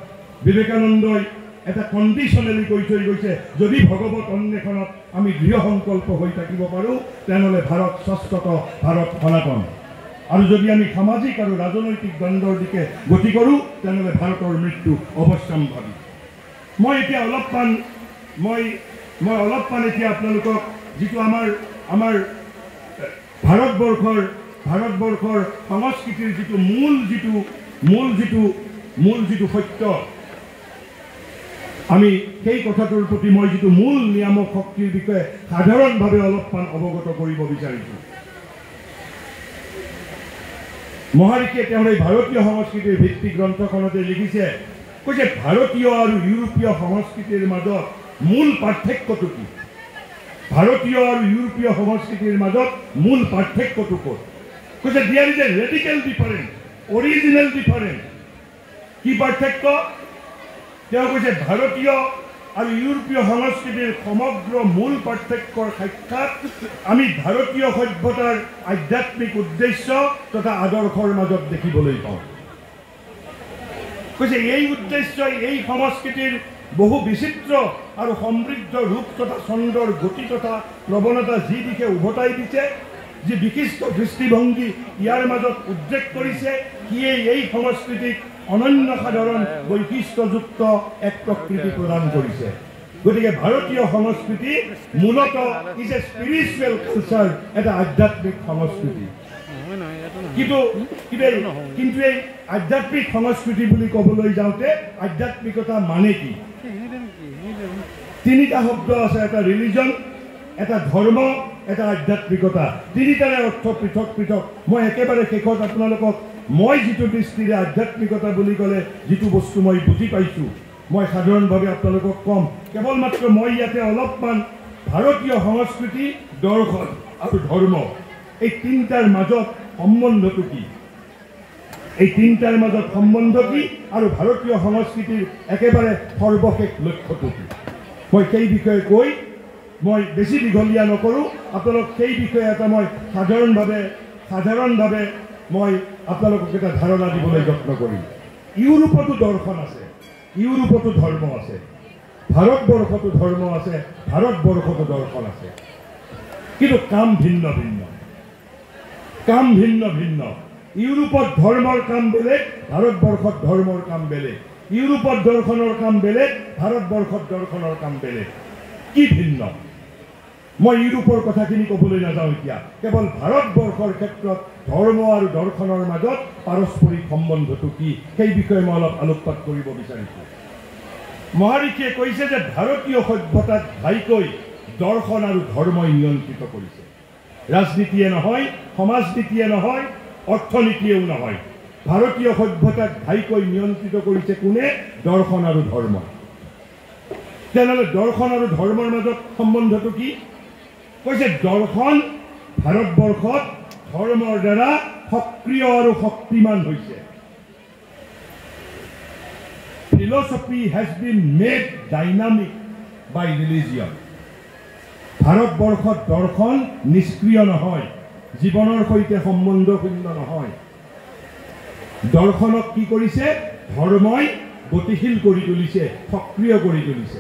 বিবেকানন্দই এটা কণ্ডিশ্যনেলি কৈ থৈ গৈছে, যদি ভগৱত অন্বেষণত আমি দৃঢ় সংকল্প হৈ থাকিব পাৰোঁ তেনেহ'লে ভাৰত শাশ্বত, ভাৰত সনাতন। আৰু যদি আমি সামাজিক আৰু ৰাজনৈতিক দ্বন্দ্বৰ দিশে গতি কৰোঁ তেনেহ'লে ভাৰতৰ মৃত্যু অৱশ্যম্ভাৱী। মই এতিয়া অলপমান এতিয়া আপোনালোকক যিটো আমাৰ ভাৰতবৰ্ষৰ সংস্কৃতিৰ যিটো মূল যিটো সত্য, আমি সেই কথাটোৰ প্ৰতি মই যিটো মূল নিয়ামক শক্তিৰ বিষয়ে সাধাৰণভাৱে অলপমান অৱগত কৰিব বিচাৰিছোঁ। মহাৰিষিয়ে তেওঁৰ এই ভাৰতীয় সংস্কৃতিৰ ভিত্তিক গ্ৰন্থখনতে লিখিছে, কৈছে ভাৰতীয় আৰু ইউৰোপীয় সংস্কৃতিৰ মাজত মূল পাৰ্থক্যটো কি? ভাৰতীয় আৰু ইউৰোপীয় সংস্কৃতিৰ মাজত মূল পাৰ্থক্যটো ক'ত? কৈছে there is a radical difference, original difference. কি পাৰ্থক্য? তেওঁ কৈছে ভাৰতীয় আৰু ইউৰোপীয় সংস্কৃতিৰ সমগ্ৰ মূল পাৰ্থক্যৰ সাক্ষাৎ আমি ভাৰতীয় সভ্যতাৰ আধ্যাত্মিক উদ্দেশ্য তথা আদৰ্শৰ মাজত দেখিবলৈ পাওঁ। কৈছে এই উদ্দেশ্যই এই সংস্কৃতিৰ বহু বিচিত্ৰ আৰু সমৃদ্ধ ৰূপ তথা ছন্দৰ গতি তথা প্ৰৱণতা যি দিশে উভতাই দিছে, যি বিশিষ্ট দৃষ্টিভংগী ইয়াৰ মাজত উদ্ৰেক কৰিছে, সিয়েই এই সংস্কৃতিক অনন্য সাধাৰণ বৈশিষ্ট্যযুক্ত এক প্ৰকৃতি প্ৰদান কৰিছে। গতিকে ভাৰতীয় সংস্কৃতি মূলত ইজ এ স্পিৰিচুৱেল কালচাৰ, এটা আধ্যাত্মিক সংস্কৃতি। কিন্তু এই আধ্যাত্মিক সংস্কৃতি বুলি ক'বলৈ যাওঁতে আধ্যাত্মিকতা মানে কি? তিনিটা শব্দ আছে, এটা ৰিলিজন, এটা ধৰ্ম, এটা আধ্যাত্মিকতা। তিনিটাৰে অৰ্থ পৃথক পৃথক। মই একেবাৰে শেষত আপোনালোকক মই যিটো দৃষ্টিৰে আধ্যাত্মিকতা বুলি ক'লে যিটো বস্তু মই বুজি পাইছোঁ মই সাধাৰণভাৱে আপোনালোকক ক'ম। কেৱল মাত্ৰ মই ইয়াতে অলপমান ভাৰতীয় সংস্কৃতি, দৰ্শন আৰু ধৰ্ম এই তিনিটাৰ মাজত সম্বন্ধটো কি, এই তিনিটাৰ মাজত সম্বন্ধ কি আৰু ভাৰতীয় সংস্কৃতিৰ একেবাৰে সৰ্বশেষ লক্ষ্যটো কি, মই সেই বিষয়ে কৈ মই বেছি দীঘলীয়া নকৰোঁ। আপোনালোক সেই বিষয়ে এটা মই সাধাৰণভাৱে মই আপোনালোকক এটা ধাৰণা দিবলৈ যত্ন কৰিম। ইউৰোপতো দৰ্শন আছে, ইউৰোপতো ধৰ্ম আছে, ভাৰতবৰ্ষতো ধৰ্ম আছে, ভাৰতবৰ্ষতো দৰ্শন আছে, কিন্তু কাম ভিন্ন ভিন্ন। কাম ভিন্ন ভিন্ন। ইউৰোপত ধৰ্মৰ কাম বেলেগ, ভাৰতবৰ্ষত ধৰ্মৰ কাম বেলেগ। ইউৰোপত দৰ্শনৰ কাম বেলেগ, ভাৰতবৰ্ষত দৰ্শনৰ কাম বেলেগ। কি ভিন্ন? মই ইউৰোপৰ কথাখিনি ক'বলৈ নাযাওঁ এতিয়া। কেৱল ভাৰতবৰ্ষৰ ক্ষেত্ৰত ধৰ্ম আৰু দৰ্শনৰ মাজত পাৰস্পৰিক সম্বন্ধটো কি সেই বিষয়ে মই অলপ আলোকপাত কৰিব বিচাৰিছোঁ। মহাৰিষিয়ে কৈছে যে ভাৰতীয় সভ্যতাক ঘাইকৈ দৰ্শন আৰু ধৰ্মই নিয়ন্ত্ৰিত কৰিছে। ৰাজনীতিয়ে নহয়, সমাজনীতিয়ে নহয়, অৰ্থনীতিয়েও নহয়। ভাৰতীয় সভ্যতাক ঘাইকৈ নিয়ন্ত্ৰিত কৰিছে কোনে? দৰ্শন আৰু ধৰ্ম। তেনেহ'লে দৰ্শন আৰু ধৰ্মৰ মাজত সম্বন্ধটো কি? কৈছে দৰ্শন ভাৰতবৰ্ষত ধৰ্মৰ দ্বাৰা সক্ৰিয় আৰু শক্তিমান হৈছে। Philosophy has been made dynamic by religion. ভাৰতবৰ্ষত দৰ্শন নিষ্ক্ৰিয় নহয়, জীৱনৰ সৈতে সম্বন্ধশূন্য নহয়। দৰ্শনক কি কৰিছে? ধৰ্মই গতিশীল কৰি তুলিছে, সক্ৰিয় কৰি তুলিছে।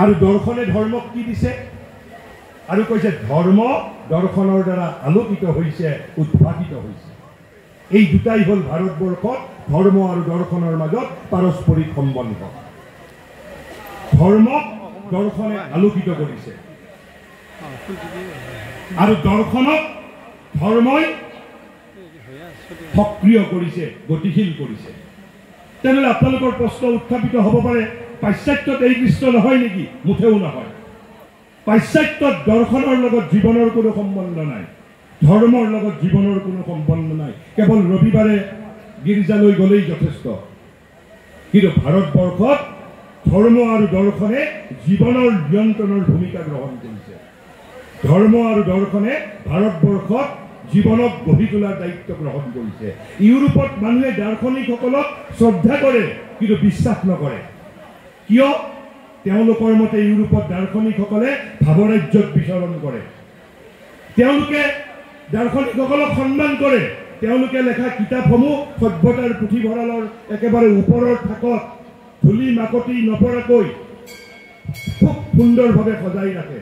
আৰু দৰ্শনে ধৰ্মক কি দিছে? আৰু কৈছে ধৰ্ম দৰ্শনৰ দ্বাৰা আলোকিত হৈছে, উদ্ভাসিত হৈছে। এই দুটাই হ'ল ভাৰতবৰ্ষত ধৰ্ম আৰু দৰ্শনৰ মাজত পাৰস্পৰিক সম্বন্ধ। ধৰ্মক দৰ্শনে আলোকিত কৰিছে আৰু দৰ্শনক ধৰ্মই সক্ৰিয় কৰিছে, গতিশীল কৰিছে। তেনেহ'লে আপোনালোকৰ প্ৰশ্ন উত্থাপিত হ'ব পাৰে, পাশ্চাত্যত এই দৃশ্য নহয় নেকি? মুঠেও নহয়। পাশ্চাত্যত দৰ্শনৰ লগত জীৱনৰ কোনো সম্বন্ধ নাই, ধৰ্মৰ লগত জীৱনৰ কোনো সম্বন্ধ নাই। কেৱল ৰবিবাৰে গীৰ্জালৈ গ'লেই যথেষ্ট। কিন্তু ভাৰতবৰ্ষত ধৰ্ম আৰু দৰ্শনে জীৱনৰ নিয়ন্ত্ৰণৰ ভূমিকা গ্ৰহণ কৰিছে। ধৰ্ম আৰু দৰ্শনে ভাৰতবৰ্ষত জীৱনক গঢ়ি তোলাৰ দায়িত্ব গ্ৰহণ কৰিছে। ইউৰোপত মানুহে দাৰ্শনিকসকলক শ্ৰদ্ধা কৰে কিন্তু বিশ্বাস নকৰে। কিয়? তেওঁলোকৰ মতে ইউৰোপত দাৰ্শনিকসকলে ভাৱৰাজ্যত বিচৰণ কৰে। তেওঁলোকে দাৰ্শনিকসকলক সন্মান কৰে। তেওঁলোকে লেখা কিতাপসমূহ সভ্যতাৰ পুথিভঁৰালৰ একেবাৰে ওপৰৰ থাকত ধূলি মাকতি নপৰাকৈ খুব সুন্দৰভাৱে সজাই ৰাখে,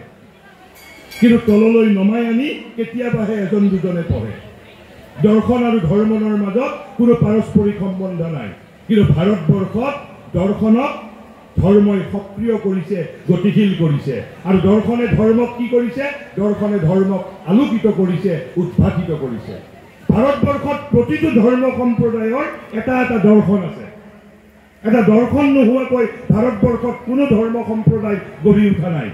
কিন্তু তললৈ নমাই আনি কেতিয়াবাহে এজন দুজনে পঢ়ে। দৰ্শন আৰু ধৰ্মৰ মাজত কোনো পাৰস্পৰিক সম্বন্ধ নাই, কিন্তু ভাৰতবৰ্ষত দৰ্শনক ধৰ্মই সক্ৰিয় কৰিছে, গতিশীল কৰিছে। আৰু দৰ্শনে ধৰ্মক কি কৰিছে? দৰ্শনে ধৰ্মক আলোকিত কৰিছে, উদ্ভাসিত কৰিছে। ভাৰতবৰ্ষত প্ৰতিটো ধৰ্ম সম্প্ৰদায়ৰ এটা এটা দৰ্শন আছে। এটা দৰ্শন নোহোৱাকৈ ভাৰতবৰ্ষত কোনো ধৰ্ম সম্প্ৰদায় গঢ়ি উঠা নাই।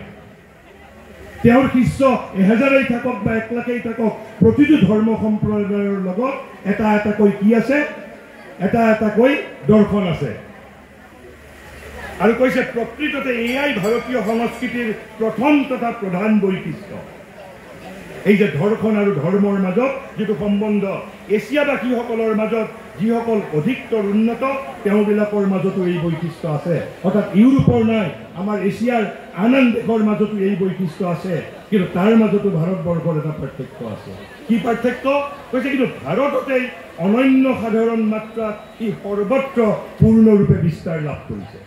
তেওঁৰ শিষ্য 1000 থাকক বা 1 লাখেই থাকক, প্ৰতিটো ধৰ্ম সম্প্ৰদায়ৰ লগত এটা এটাকৈ কি আছে? এটা এটাকৈ দৰ্শন আছে। আৰু কৈছে প্ৰকৃততে এয়াই ভাৰতীয় সংস্কৃতিৰ প্ৰথম তথা প্ৰধান বৈশিষ্ট্য। এই যে দৰ্শন আৰু ধৰ্মৰ মাজত যিটো সম্বন্ধ, এছিয়াবাসীসকলৰ মাজত যিসকল অধিকতৰ উন্নত তেওঁবিলাকৰ মাজতো এই বৈশিষ্ট্য আছে। অৰ্থাৎ ইউৰোপৰ নাই, আমাৰ এছিয়াৰ আন আন দেশৰ মাজতো এই বৈশিষ্ট্য আছে, কিন্তু তাৰ মাজতো ভাৰতবৰ্ষৰ এটা পাৰ্থক্য আছে। কি পাৰ্থক্য? কৈছে কিন্তু ভাৰততেই অনন্য সাধাৰণ মাত্ৰাত ই সৰ্বত্ৰ পূৰ্ণৰূপে বিস্তাৰ লাভ কৰিছে।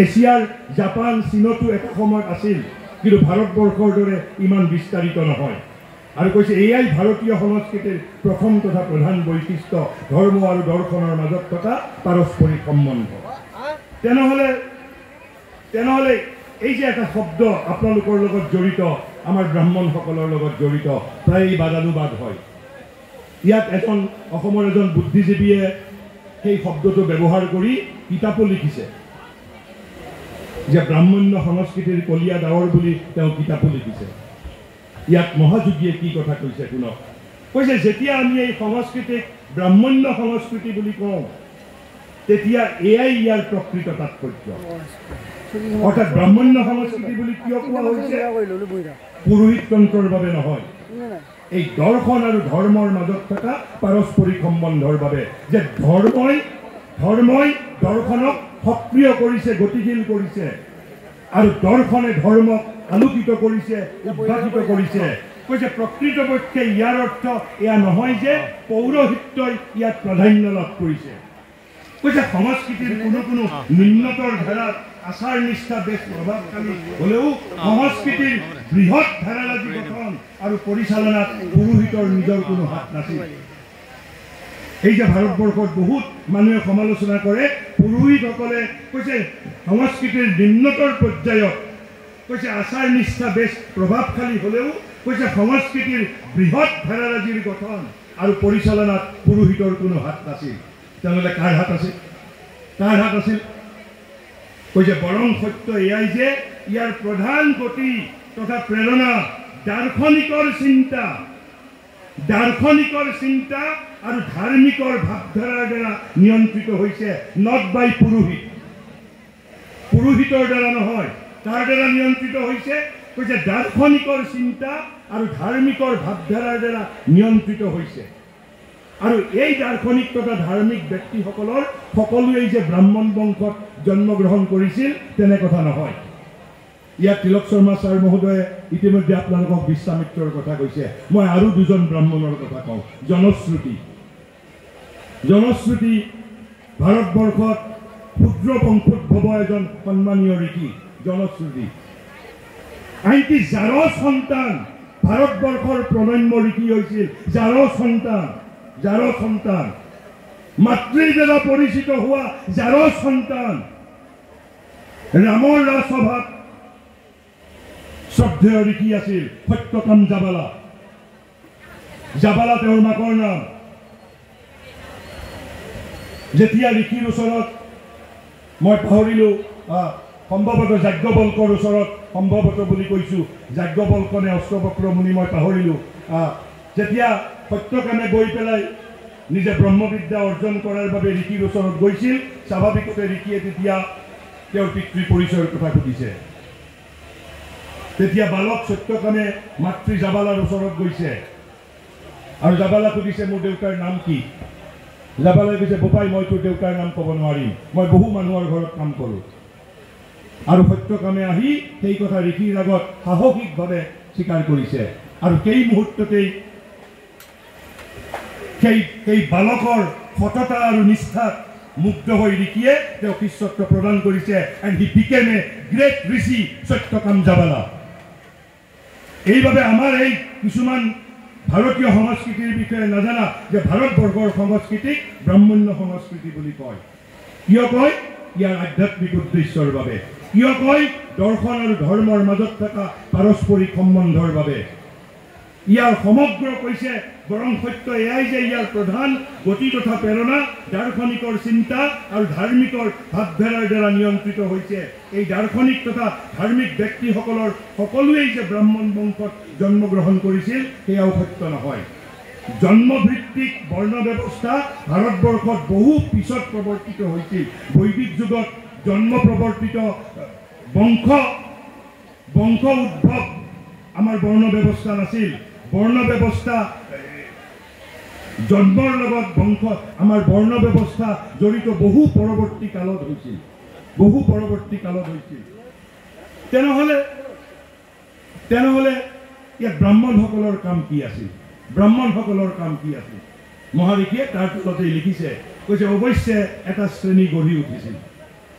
এছিয়াৰ জাপান, চীনতো এটা সময়ত আছিল, কিন্তু ভাৰতবৰ্ষৰ দৰে ইমান বিস্তাৰিত নহয়। আৰু কৈছে এয়াই ভাৰতীয় সংস্কৃতিৰ প্ৰথম তথা প্ৰধান বৈশিষ্ট্য, ধৰ্ম আৰু দৰ্শনৰ মাজত থকা পাৰস্পৰিক সম্বন্ধ। তেনেহ'লে এই যে এটা শব্দ আপোনালোকৰ লগত জড়িত, আমাৰ ব্ৰাহ্মণসকলৰ লগত জড়িত, প্ৰায় বাদানুবাদ হয়। ইয়াত অসমৰ এজন বুদ্ধিজীৱীয়ে সেই শব্দটো ব্যৱহাৰ কৰি কিতাপো লিখিছে যে ব্ৰাহ্মণ্য সংস্কৃতিৰ কলীয়া ডাৱৰ বুলি তেওঁ কিতাপো লিখিছে। ইয়াত মহাযোগীয়ে কি কথা কৈছে শুনক। কৈছে যেতিয়া আমি এই সংস্কৃতিক ব্ৰাহ্মণ্য সংস্কৃতি বুলি কওঁ, তেতিয়া এয়াই ইয়াৰ প্ৰকৃত তাৎপৰ্য। অৰ্থাৎ ব্ৰাহ্মণ্য সংস্কৃতি বুলি কিয় কোৱা হৈছে? পুৰোহিততন্ত্ৰৰ বাবে নহয়, এই দৰ্শন আৰু ধৰ্মৰ মাজত থকা পাৰস্পৰিক সম্বন্ধৰ বাবে। যে ধৰ্মই দৰ্শনক সক্ৰিয় কৰিছে, গতিশীল কৰিছে, আৰু দৰ্শনে ধৰ্মক আলোকিত কৰিছে, উদ্ভাসিত কৰিছে। কৈছে প্ৰকৃতপক্ষে ইয়াৰ অৰ্থ এয়া নহয় যে পৌৰোহিত্যই ইয়াত প্ৰাধান্য লাভ কৰিছে। কৈছে সংস্কৃতিৰ কোনো নিম্নতৰ ধাৰাত আচাৰ নিষ্ঠা বেছ প্ৰভাৱশালী হ'লেও সংস্কৃতিৰ বৃহৎ ধাৰাৰাজি গঠন আৰু পৰিচালনাত পুৰোহিতৰ নিজৰ কোনো হাত নাছিল। এই যে ভাৰতবৰ্ষত বহুত মানুহে সমালোচনা কৰে, পুৰোহিতসকলে কৈছে সংস্কৃতিৰ নিম্নতৰ পৰ্যায়ত কৈছে আচাৰ নিষ্ঠা বেছ প্ৰভাৱশালী হ'লেও কৈছে সংস্কৃতিৰ বৃহৎ ধাৰাৰাজিৰ গঠন আৰু পৰিচালনাত পুৰোহিতৰ কোনো হাত নাছিল। তেনেহ'লে কাৰ হাত আছিল? কাৰ হাত আছিল? কৈছে বৰং সত্য এয়াই যে ইয়াৰ প্ৰধান গতি তথা প্ৰেৰণা দাৰ্শনিকৰ চিন্তা আৰু ধাৰ্মিকৰ ভাৱধাৰাৰ দ্বাৰা নিয়ন্ত্ৰিত হৈছে, নট বাই পুৰোহিতৰ দ্বাৰা নহয়, তাৰ দ্বাৰা নিয়ন্ত্ৰিত হৈছে। কৈছে দাৰ্শনিকৰ চিন্তা আৰু ধাৰ্মিকৰ ভাৱধাৰাৰ দ্বাৰা নিয়ন্ত্ৰিত হৈছে। আৰু এই দাৰ্শনিক তথা ধাৰ্মিক ব্যক্তিসকলৰ সকলোৱেই যে ব্ৰাহ্মণ বংশত জন্মগ্ৰহণ কৰিছিল তেনে কথা নহয়। ইয়াত তিলক শৰ্মা ছাৰ মহোদয়ে ইতিমধ্যে আপোনালোকক বিশ্বামিত্ৰৰ কথা কৈছে। মই আৰু দুজন ব্ৰাহ্মণৰ কথা কওঁ। জনশ্ৰুতি ভাৰতবৰ্ষত ক্ষুদ্ৰ বংশোদ্ভৱ এজন সন্মানীয় ঋষি জনশ্ৰুতি, আনকি যাৰ সন্তান ভাৰতবৰ্ষৰ প্ৰণম্য ঋষি হৈছিল, যাৰ সন্তান মাতৃৰ দ্বাৰা পৰিচিত হোৱা যাৰ সন্তান ৰামৰ ৰাজসভাত শ্ৰদ্ধেয় ঋষি আছিল সত্যকাম জাবালা তেওঁৰ মাকৰ নাম। যেতিয়া ঋষিৰ ওচৰত মই পাহৰিলোঁ, সম্ভৱতঃ যাজ্ঞবল্কৰ ওচৰত, সম্ভৱতঃ বুলি কৈছোঁ, যাজ্ঞবল্কনে অষ্টবক্ৰ মুনি মই পাহৰিলোঁ। যেতিয়া সত্যকামে গৈ পেলাই নিজে ব্ৰহ্মবিদ্যা অৰ্জন কৰাৰ বাবে ঋষিৰ ওচৰত গৈছিল, স্বাভাৱিকতে ঋষিয়ে তেতিয়া তেওঁৰ পিতৃ পৰিচয়ৰ কথা সুধিছে। তেতিয়া বালক সত্যকামে মাতৃ জাবালাৰ ওচৰত গৈছে আৰু জাবালা সুধিছে মোৰ দেউতাৰ নাম কি? জাবালাই কৈছে বোপাই মই তোৰ দেউতাৰ নাম ক'ব নোৱাৰিম, মই বহু মানুহৰ ঘৰত কাম কৰোঁ। আৰু সত্যকামে আহি সেই কথা ঋষিৰ আগত সাহসিকভাৱে স্বীকাৰ কৰিছে। আৰু সেই মুহূৰ্ততেই সেই বালকৰ সততা আৰু নিষ্ঠাত মুগ্ধ হৈ ঋষিয়ে তেওঁক শিষ্যত্ব প্ৰদান কৰিছে। And he became a great rishi Satyakam Jabala. এইভাবে আমাৰ এই কিছুমান ভাৰতীয় সংস্কৃতিৰ বিষয়ে নাজানা যে ভাৰতবৰ্ষৰ সংস্কৃতিক ব্ৰাহ্মণ্য সংস্কৃতি বুলি কয়। কিয় কয়? ইয়াৰ আধ্যাত্মিক উদ্দেশ্যৰ বাবে। কিয় কয়? দৰ্শন আৰু ধৰ্মৰ মাজত থকা পাৰস্পৰিক সম্বন্ধৰ বাবে। ইয়াৰ সমগ্ৰ কৈছে বৰং সত্য এয়াই যে ইয়াৰ প্ৰধান গতি তথা প্ৰেৰণা দাৰ্শনিকৰ চিন্তা আৰু ধাৰ্মিকৰ ভাৱধাৰাৰ দ্বাৰা নিয়ন্ত্ৰিত হৈছে। এই দাৰ্শনিক তথা ধাৰ্মিক ব্যক্তিসকলৰ সকলোৱেই যে ব্ৰাহ্মণ বংশত জন্মগ্ৰহণ কৰিছিল সেয়াও সত্য নহয়। জন্মভিত্তিক বৰ্ণ ব্যৱস্থা ভাৰতবৰ্ষত বহু পিছত প্ৰৱৰ্তিত হৈছিল। বৈদিক যুগত জন্ম প্ৰৱৰ্তিত বংশ উদ্ভৱ আমাৰ বৰ্ণ ব্যৱস্থা নাছিল। বৰ্ণ ব্যৱস্থা জন্মৰ লগত বংশ আমাৰ বৰ্ণ ব্যৱস্থা জড়িত বহু পৰৱৰ্তী কালত হৈছিল। তেনেহ'লে ইয়াত ব্ৰাহ্মণসকলৰ কাম কি আছিল? মহাৰিষিয়ে তাৰ তলতেই লিখিছে, কৈছে অৱশ্যে এটা শ্ৰেণী গঢ়ি উঠিছিল।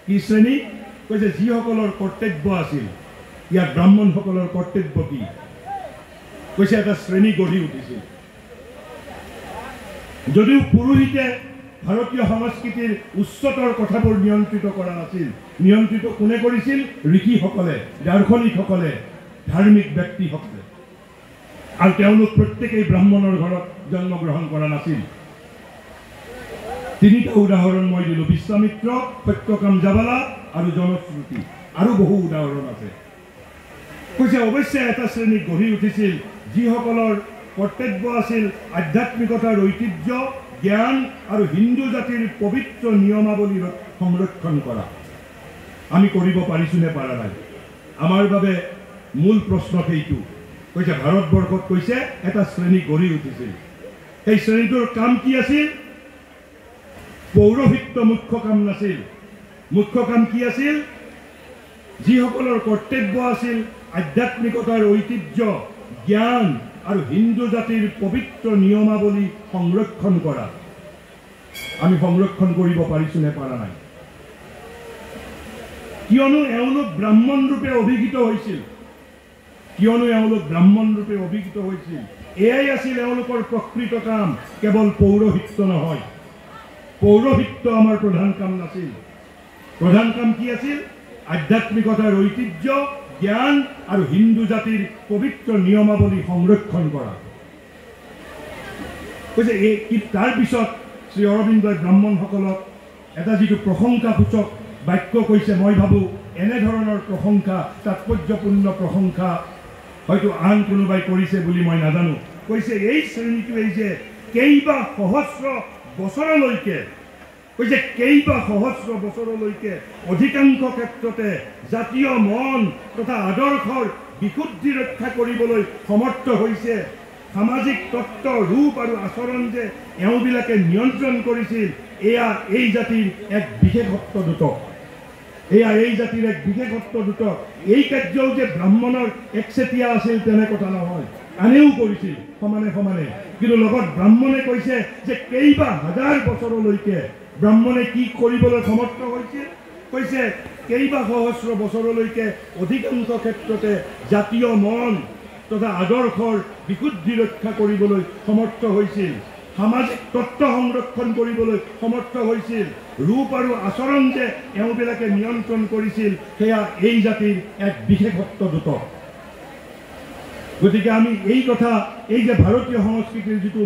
কি শ্ৰেণী? কৈছে যিসকলৰ কৰ্তব্য আছিল। ইয়াত ব্ৰাহ্মণসকলৰ কৰ্তব্য কি? কৈছে এটা শ্ৰেণী গঢ়ি উঠিছিল। যদিও পুৰোহিতে ভাৰতীয় সংস্কৃতিৰ উচ্চতৰ কথাবোৰ নিয়ন্ত্ৰিত কৰা নাছিল। নিয়ন্ত্ৰিত কোনে কৰিছিল? ঋষিসকলে, দাৰ্শনিকসকলে, ধাৰ্মিক ব্যক্তিসকলে। আৰু তেওঁলোক প্ৰত্যেকেই ব্ৰাহ্মণৰ ঘৰত জন্মগ্ৰহণ কৰা নাছিল। তিনিটা উদাহৰণ মই দিলোঁ, বিশ্বামিত্ৰ, সত্যকাম জাবালা আৰু জনশ্ৰুতি। আৰু বহু উদাহৰণ আছে। কৈছে অৱশ্যে এটা শ্ৰেণী গঢ়ি উঠিছিল যিসকলৰ কৰ্তব্য আছিল আধ্যাত্মিকতাৰ ঐতিহ্য, জ্ঞান আৰু হিন্দু জাতিৰ পবিত্ৰ নিয়মাৱলী সংৰক্ষণ কৰা। আমি কৰিব পাৰিছোনে পাৰা নাই? আমাৰ বাবে মূল প্ৰশ্ন সেইটো। কৈছে ভাৰতবৰ্ষত কৈছে এটা শ্ৰেণী গঢ়ি উঠিছিল। সেই শ্ৰেণীটোৰ কাম কি আছিল? পৌৰোহিত্য মুখ্য কাম নাছিল। মুখ্য কাম কি আছিল? যিসকলৰ কৰ্তব্য আছিল আধ্যাত্মিকতাৰ ঐতিহ্য, জ্ঞান আৰু হিন্দু জাতিৰ পবিত্ৰ নিয়মাৱলী সংৰক্ষণ কৰা। আমি সংৰক্ষণ কৰিব পাৰিছোনে পাৰা নাই? কিয়নো এওঁলোক ব্ৰাহ্মণ ৰূপে অভিহিত হৈছিল। এয়াই আছিল এওঁলোকৰ প্ৰকৃত কাম, কেৱল পৌৰোহিত্য নহয়। পৌৰোহিত্য আমাৰ প্ৰধান কাম নাছিল। প্ৰধান কাম কি আছিল? আধ্যাত্মিকতাৰ ঐতিহ্য, জ্ঞান আৰু হিন্দু জাতিৰ পবিত্ৰ নিয়মাৱলী সংৰক্ষণ কৰা। কৈছে তাৰপিছত শ্ৰী অৰবিন্দই ব্ৰাহ্মণসকলক এটা যিটো প্ৰশংসাসূচক বাক্য কৈছে, মই ভাবোঁ এনেধৰণৰ প্ৰশংসা, তাৎপৰ্যপূৰ্ণ প্ৰশংসা হয়তো আন কোনোবাই কৰিছে বুলি মই নাজানো। কৈছে এই শ্ৰেণীটোৱেই যে কেইবা সহস্ৰ বছৰলৈকে অধিকাংশ ক্ষেত্ৰতে জাতীয় মন তথা আদৰ্শৰ বিশুদ্ধি ৰক্ষা কৰিবলৈ সমৰ্থ হৈছে। সামাজিক তত্ত্ব, ৰূপ আৰু আচৰণ যে এওঁবিলাকে নিয়ন্ত্ৰণ কৰিছিল, এয়া এই জাতিৰ এক বিশেষত্ব দুটক। এই কাৰ্যও যে ব্ৰাহ্মণৰ একচেটিয়া আছিল তেনে কথা নহয়, আনেও কৰিছিল সমানে সমানে। কিন্তু লগত ব্ৰাহ্মণে কৈছে যে কেইবা হাজাৰ বছৰলৈকে ব্ৰাহ্মণে কি কৰিবলৈ সমৰ্থ হৈছিল? কৈছে কেইবা সহস্ৰ বছৰলৈকে অধিকাংশ ক্ষেত্ৰতে জাতীয় মন তথা আদৰ্শৰ বিশুদ্ধি ৰক্ষা কৰিবলৈ সমৰ্থ হৈছিল। সামাজিক তত্ত্ব সংৰক্ষণ কৰিবলৈ সমৰ্থ হৈছিল। ৰূপ আৰু আচৰণ যে এওঁবিলাকে নিয়ন্ত্ৰণ কৰিছিল, সেয়া এই জাতিৰ এক বিশেষত্ব দুটক। গতিকে আমি এই কথা, এই যে ভাৰতীয় সংস্কৃতিৰ যিটো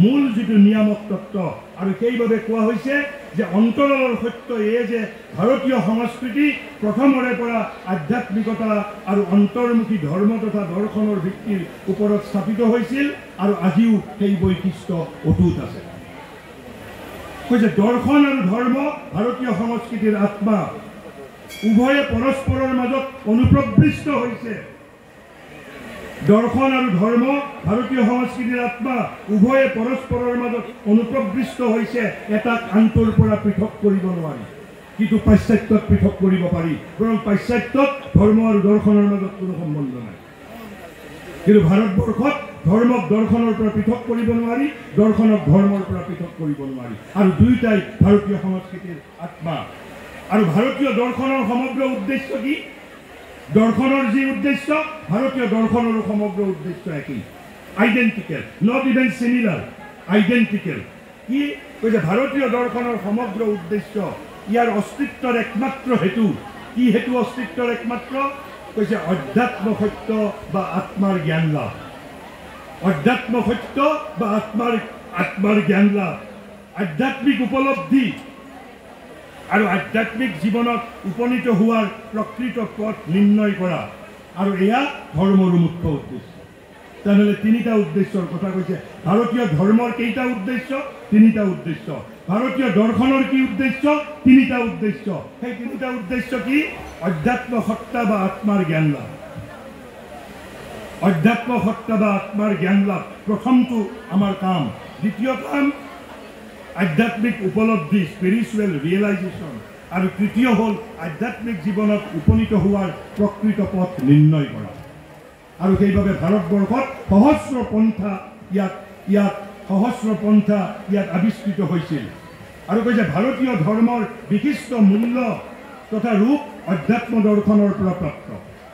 মূল যিটো নিয়ামক তত্ত্ব, আৰু সেইবাবে কোৱা হৈছে যে অন্তৰালৰ সত্য এয়ে যে ভাৰতীয় সংস্কৃতি প্ৰথমৰে পৰা আধ্যাত্মিকতা আৰু অন্তৰ্মুখী ধৰ্ম তথা দৰ্শনৰ ভিত্তিৰ ওপৰত স্থাপিত হৈছিল আৰু আজিও সেই বৈশিষ্ট্য অটুট আছে। কৈছে দৰ্শন আৰু ধৰ্ম ভাৰতীয় সংস্কৃতিৰ আত্মা, উভয়ে পৰস্পৰৰ মাজত অনুপ্ৰবিষ্ট হৈছে। দৰ্শন আৰু ধৰ্ম ভাৰতীয় সংস্কৃতিৰ আত্মা উভয়ে পৰস্পৰৰ মাজত অনুপ্ৰবিষ্ট হৈছে, এটাক আনটোৰ পৰা পৃথক কৰিব নোৱাৰি। কিন্তু পাশ্চাত্যত পৃথক কৰিব পাৰি, বৰং পাশ্চাত্যত ধৰ্ম আৰু দৰ্শনৰ মাজত কোনো সম্বন্ধ নাই। কিন্তু ভাৰতবৰ্ষত ধৰ্মক দৰ্শনৰ পৰা পৃথক কৰিব নোৱাৰি, দৰ্শনক ধৰ্মৰ পৰা পৃথক কৰিব নোৱাৰি, আৰু দুয়োটাই ভাৰতীয় সংস্কৃতিৰ আত্মা। আৰু ভাৰতীয় দৰ্শনৰ সমগ্ৰ উদ্দেশ্য কি? দৰ্শনৰ যি উদ্দেশ্য, ভাৰতীয় দৰ্শনৰো সমগ্ৰ উদ্দেশ্য একেই, identical, not even similar, identical. কি কৈছে? ভাৰতীয় দৰ্শনৰ সমগ্ৰ উদ্দেশ্য, ইয়াৰ অস্তিত্বৰ একমাত্ৰ হেতু কি? হেতু অস্তিত্বৰ একমাত্ৰ কৈছে অধ্যাত্ম সত্য বা আত্মাৰ জ্ঞান লাভ। অধ্যাত্ম সত্য বা আত্মাৰ জ্ঞান লাভ, আধ্যাত্মিক উপলব্ধি আৰু আধ্যাত্মিক জীৱনত উপনীত হোৱাৰ প্ৰকৃত পথ নিৰ্ণয় কৰা, আৰু এয়া ধৰ্মৰ মুখ্য উদ্দেশ্য। তেনেহ'লে তিনিটা উদ্দেশ্যৰ কথা কৈছে। ভাৰতীয় ধৰ্মৰ কেইটা উদ্দেশ্য? তিনিটা উদ্দেশ্য। ভাৰতীয় দৰ্শনৰ কি উদ্দেশ্য? তিনিটা উদ্দেশ্য। সেই তিনিটা উদ্দেশ্য কি? অধ্যাত্ম সত্তা বা আত্মাৰ জ্ঞান লাভ। অধ্যাত্ম সত্তা বা আত্মাৰ জ্ঞান লাভ প্ৰথমটো আমাৰ কাম। দ্বিতীয় কাম আধ্যাত্মিক উপলব্ধি, স্পিৰিচুৱেল ৰিয়েলাইজেশ্যন, আৰু তৃতীয় হ'ল আধ্যাত্মিক জীৱনত উপনীত হোৱাৰ প্ৰকৃত পথ নিৰ্ণয় কৰা। আৰু সেইবাবে ভাৰতবৰ্ষত সহস্ৰ পন্থা ইয়াত আৱিষ্কৃত হৈছিল। আৰু কৈছে ভাৰতীয় ধৰ্মৰ বিশিষ্ট মূল্য তথা ৰূপ অধ্যাত্ম দৰ্শনৰ পৰা প্ৰাপ্ত,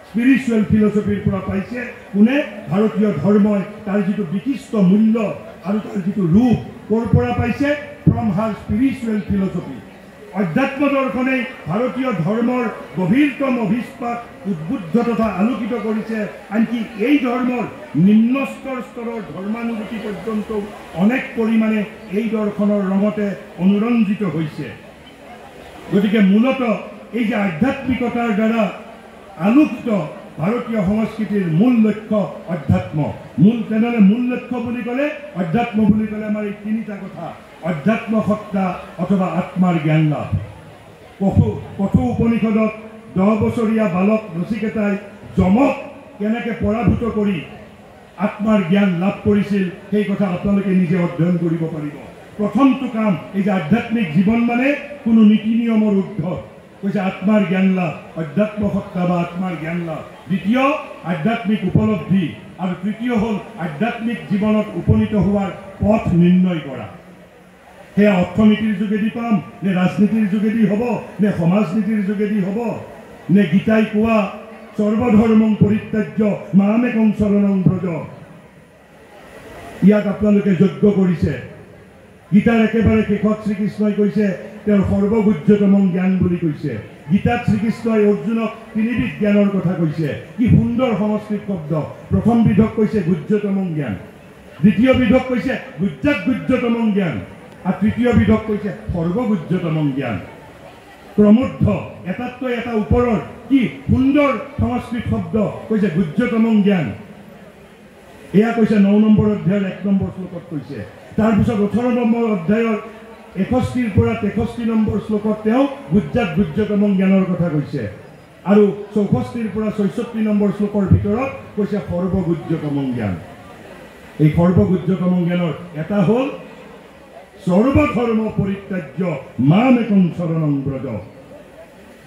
স্পিৰিচুৱেল ফিলচফিৰ পৰা পাইছে। কোনে? ভাৰতীয় ধৰ্মই তাৰ যিটো বিশিষ্ট মূল্য আৰু তাৰ যিটো ৰূপ ক'ৰ পৰা পাইছে? From her spiritual philosophy. অধ্যাত্ম দৰ্শনে ভাৰতীয় ধৰ্মৰ গভীৰতম অভিস্পাত উদ্বুদ্ধ তথা আলোকিত কৰিছে। আনকি এই ধৰ্মৰ নিম্ন স্তৰৰ ধৰ্মানুভূতি পৰ্যন্ত অনেক পৰিমাণে এই দৰ্শনৰ ৰঙতে অনুৰঞ্জিত হৈছে। গতিকে মূলত এই যে আধ্যাত্মিকতাৰ দ্বাৰা আলোকিত ভাৰতীয় সংস্কৃতিৰ মূল লক্ষ্য অধ্যাত্ম। তেনেহ'লে মূল লক্ষ্য বুলি ক'লে, অধ্যাত্ম বুলি ক'লে আমাৰ এই তিনিটা কথা: অধ্যাত্ম সত্তা অথবা আত্মাৰ জ্ঞান লাভ। কঠো উপনিষদত 10 বছৰীয়া বালক নচিকেতাই যমক কেনেকৈ পৰাভূত কৰি আত্মাৰ জ্ঞান লাভ কৰিছিল, সেই কথা আপোনালোকে নিজে অধ্যয়ন কৰিব পাৰিব। প্ৰথমটো কাম এই যে আধ্যাত্মিক জীৱন মানে কোনো নীতি নিয়মৰ ঊৰ্ধ্ব, কৈছে আত্মাৰ জ্ঞান লাভ, অধ্যাত্ম সত্তা বা আত্মাৰ জ্ঞান লাভ। দ্বিতীয় আধ্যাত্মিক উপলব্ধি, আৰু তৃতীয় হ'ল আধ্যাত্মিক জীৱনত উপনীত হোৱাৰ পথ নিৰ্ণয় কৰা। সেয়া অৰ্থনীতিৰ যোগেদি পাম, নে ৰাজনীতিৰ যোগেদি হ'ব, নে সমাজনীতিৰ যোগেদি হ'ব, নে গীতাই কোৱা সৰ্বধৰ্মং পৰিত্যাজ্য মামেকং শৰণং ব্ৰজ, ইয়াক আপোনালোকে যজ্ঞ কৰিছে। গীতাৰ একেবাৰে শেষত শ্ৰীকৃষ্ণই কৈছে তেওঁৰ সৰ্বগুহ্যতম জ্ঞান বুলি কৈছে। গীতাত শ্ৰীকৃষ্ণই অৰ্জুনক তিনিবিধ জ্ঞানৰ কথা কৈছে। কি সুন্দৰ সংস্কৃত শব্দ! প্ৰথম বিধক কৈছে গুহ্যতম জ্ঞান, দ্বিতীয় বিধক কৈছে গুহ্যতম জ্ঞান, আৰু তৃতীয় বিধক কৈছে সৰ্বগুহ্যতম জ্ঞান। ক্ৰমোদ্ধ, এটাতকৈ এটা ওপৰৰ কি সুন্দৰ সংস্কৃত শব্দ! কৈছে গুহ্যতম জ্ঞান। এয়া কৈছে 9 নম্বৰ অধ্যায়ৰ 1 নম্বৰ শ্লোকত কৈছে। তাৰপিছত 18 নম্বৰ অধ্যায়ৰ 61 পৰা 63 নম্বৰ শ্লোকত তেওঁ গুহ্যতম জ্ঞানৰ কথা কৈছে, আৰু 64 পৰা 66 নম্বৰ শ্লোকৰ ভিতৰত কৈছে সৰ্বগুহ্যতম জ্ঞান। এই সৰ্বগুহ্যতম জ্ঞানৰ এটা হ'ল সৰ্বধৰ্ম পৰিত্যাজ্য মামেকং শৰণং ব্ৰজ,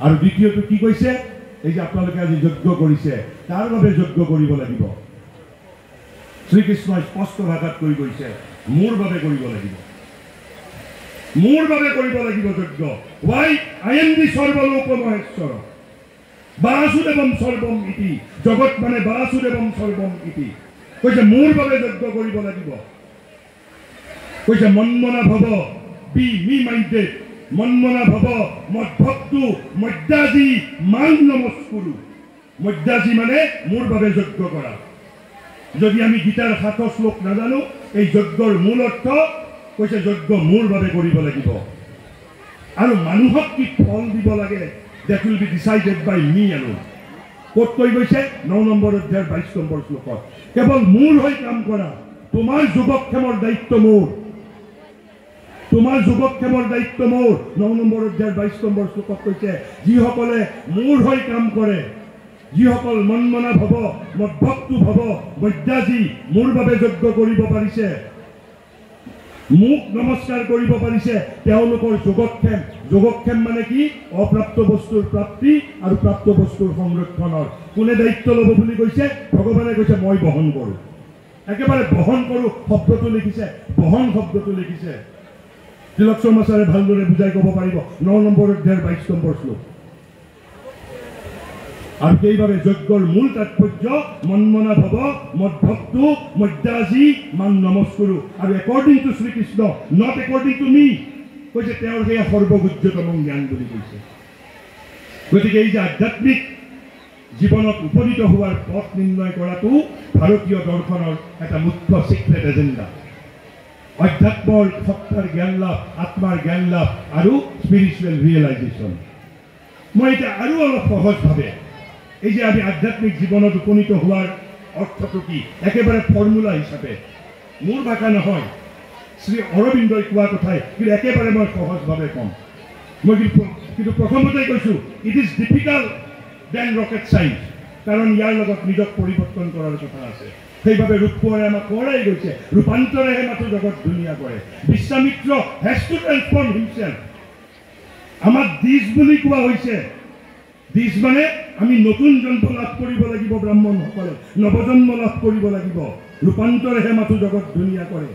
আৰু দ্বিতীয়টো কি কৈছে? এই যে আপোনালোকে আজি যজ্ঞ কৰিছে, তাৰ বাবে যজ্ঞ কৰিব লাগিব। শ্ৰীকৃষ্ণই স্পষ্ট ভাষাত কৈ গৈছে, মোৰ বাবে কৰিব লাগিব, মোৰ বাবে কৰিব লাগিব যজ্ঞ। ৱাই আই এম দি সৰ্বলোক মহেশ্বৰ বাসুদেৱম সৰ্বম ইতি, জগত মানে বাসুদেৱম সৰ্বম ইতি। কৈছে মোৰ বাবে যজ্ঞ কৰিব লাগিব। কৈছে মন্মনা ভৱ, বি মি মাইণ্ডেড, মন্মনা ভৱ মদ্ভক্তু মধ্যাজী মাং নমস্কুৰু। মধ্যাজী মানে মোৰ বাবে যজ্ঞ কৰা। যদি আমি গীতাৰ 7 শ্লোক নাজানো, এই যজ্ঞৰ মূল অৰ্থ কৈছে যজ্ঞ মোৰ বাবে কৰিব লাগিব, আৰু মানুহক কি ফল দিব লাগে, that will be decided by me alone. ক'ত কৈ গৈছে? 9 নম্বৰ অধ্যায়ৰ 22 নম্বৰ শ্লোকত। কেৱল মোৰ হৈ কাম কৰা, তোমাৰ যুৱক্ষেমৰ দায়িত্ব মোৰ, তোমাৰ যুৱক্ষেমৰ দায়িত্ব মোৰ। 9 নম্বৰ অধ্যায়ৰ 22 নম্বৰ শ্লোকত কৈছে যিসকলে মোৰ হৈ কাম কৰে যিসকল মনমনা ভৱ মদভক্তু ভৱ বৈদ্যাজী মোৰ বাবে যজ্ঞ কৰিব পাৰিছে, মোক নমস্কাৰ কৰিব পাৰিছে, তেওঁলোকৰ যোগক্ষেম মানে কি? অপ্ৰাপ্ত বস্তুৰ প্ৰাপ্তি আৰু প্ৰাপ্ত বস্তুৰ সংৰক্ষণৰ। কোনে দায়িত্ব ল'ব বুলি কৈছে? ভগৱানে কৈছে মই বহন কৰোঁ। একেবাৰে বহন কৰোঁ শব্দটো লিখিছে, বহন শব্দটো লিখিছে। তিলক শৰ্মা ছাৰে ভালদৰে বুজাই ক'ব পাৰিব। 9 নম্বৰ অধ্যায়ৰ 22 নম্বৰ শ্লোক। আৰু সেইবাবে যজ্ঞৰ মূল তাৎপৰ্য মনমনা ভৱ মদভক্তু মদ্যাজী মান নমস্কুৰু। আৰু according to Shrikrishna, not according to me, কৈছে তেওঁৰ সেয়া সৰ্বগুহ্যতম জ্ঞান বুলি কৈছে। গতিকে এই যে আধ্যাত্মিক জীৱনত উপনীত হোৱাৰ পথ নিৰ্ণয় কৰাটো ভাৰতীয় দৰ্শনৰ এটা মুখ্য চিক্ৰেট এজেণ্ডা। অধ্যাত্মৰ সত্তাৰ জ্ঞান লাভ, আত্মাৰ জ্ঞান লাভ আৰু স্পিৰিচুৱেল ৰিয়েলাইজেশ্যন। মই এতিয়া আৰু অলপ সহজভাৱে এই যে আমি আধ্যাত্মিক জীৱনত উপনীত হোৱাৰ অৰ্থটো কি একেবাৰে ফৰ্মুলা হিচাপে, মোৰ ভাষা নহয়, শ্ৰী অৰবিন্দই কোৱা কথাই, কিন্তু একেবাৰে মই সহজভাৱে ক'ম। মই কিন্তু প্ৰথমতে কৈছোঁ it is difficult then rocket science, কাৰণ ইয়াৰ লগত নিজক পৰিৱৰ্তন কৰাৰ কথা আছে। সেইবাবে ৰূপ কোঁৱৰে আমাক কোঁৱৰাই গৈছে, ৰূপান্তৰেহে মাথো জগত ধুনীয়া কৰে। Vishwamitra has to transform himself. আমাক দিজ বুলি কোৱা হৈছে। দিজ মানে আমি নতুন জন্ম লাভ কৰিব লাগিব, ব্ৰাহ্মণসকলে নৱজন্ম লাভ কৰিব লাগিব। ৰূপান্তৰেহে মাথো জগত ধুনীয়া কৰে।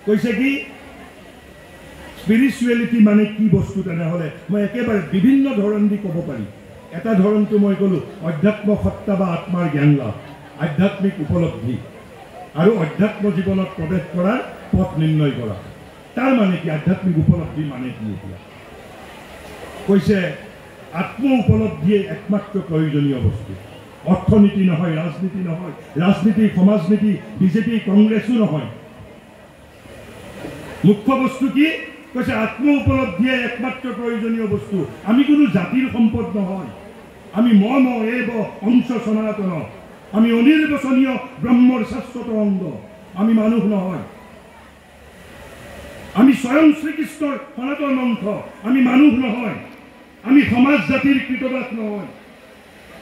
কৈছে কি স্পিৰিচুৱেলিটি মানে কি বস্তু? তেনেহ'লে মই একেবাৰে বিভিন্ন ধৰণ দি ক'ব পাৰি। এটা ধৰণটো মই ক'লোঁ অধ্যাত্ম সত্তা বা আত্মাৰ জ্ঞান লাভ, আধ্যাত্মিক উপলব্ধি আৰু অধ্যাত্ম জীৱনত প্ৰৱেশ কৰাৰ পথ নিৰ্ণয় কৰা। তাৰ মানে কি? আধ্যাত্মিক উপলব্ধি মানে কি? এতিয়া কৈছে আত্ম উপলব্ধিয়ে একমাত্ৰ প্ৰয়োজনীয় বস্তু। অৰ্থনীতি নহয়, ৰাজনীতি নহয়, ৰাজনীতি সমাজনীতি বিজেপি কংগ্ৰেছো নহয়। মুখ্য বস্তু কি? কৈছে আত্ম উপলব্ধিয়ে একমাত্ৰ প্ৰয়োজনীয় বস্তু। আমি কোনো জাতিৰ সম্পদ নহয়, আমি এব অংশ সনাতন, আমি অনিৰ্বচনীয় ব্ৰহ্মৰ শাশ্বত অংগ, আমি মানুহ নহয়। আমি স্বয়ং শ্ৰীকৃষ্ণৰ সনাতন অংশ, আমি মানুহ নহয়। আমি সমাজ জাতিৰ কৃতদাস নহয়,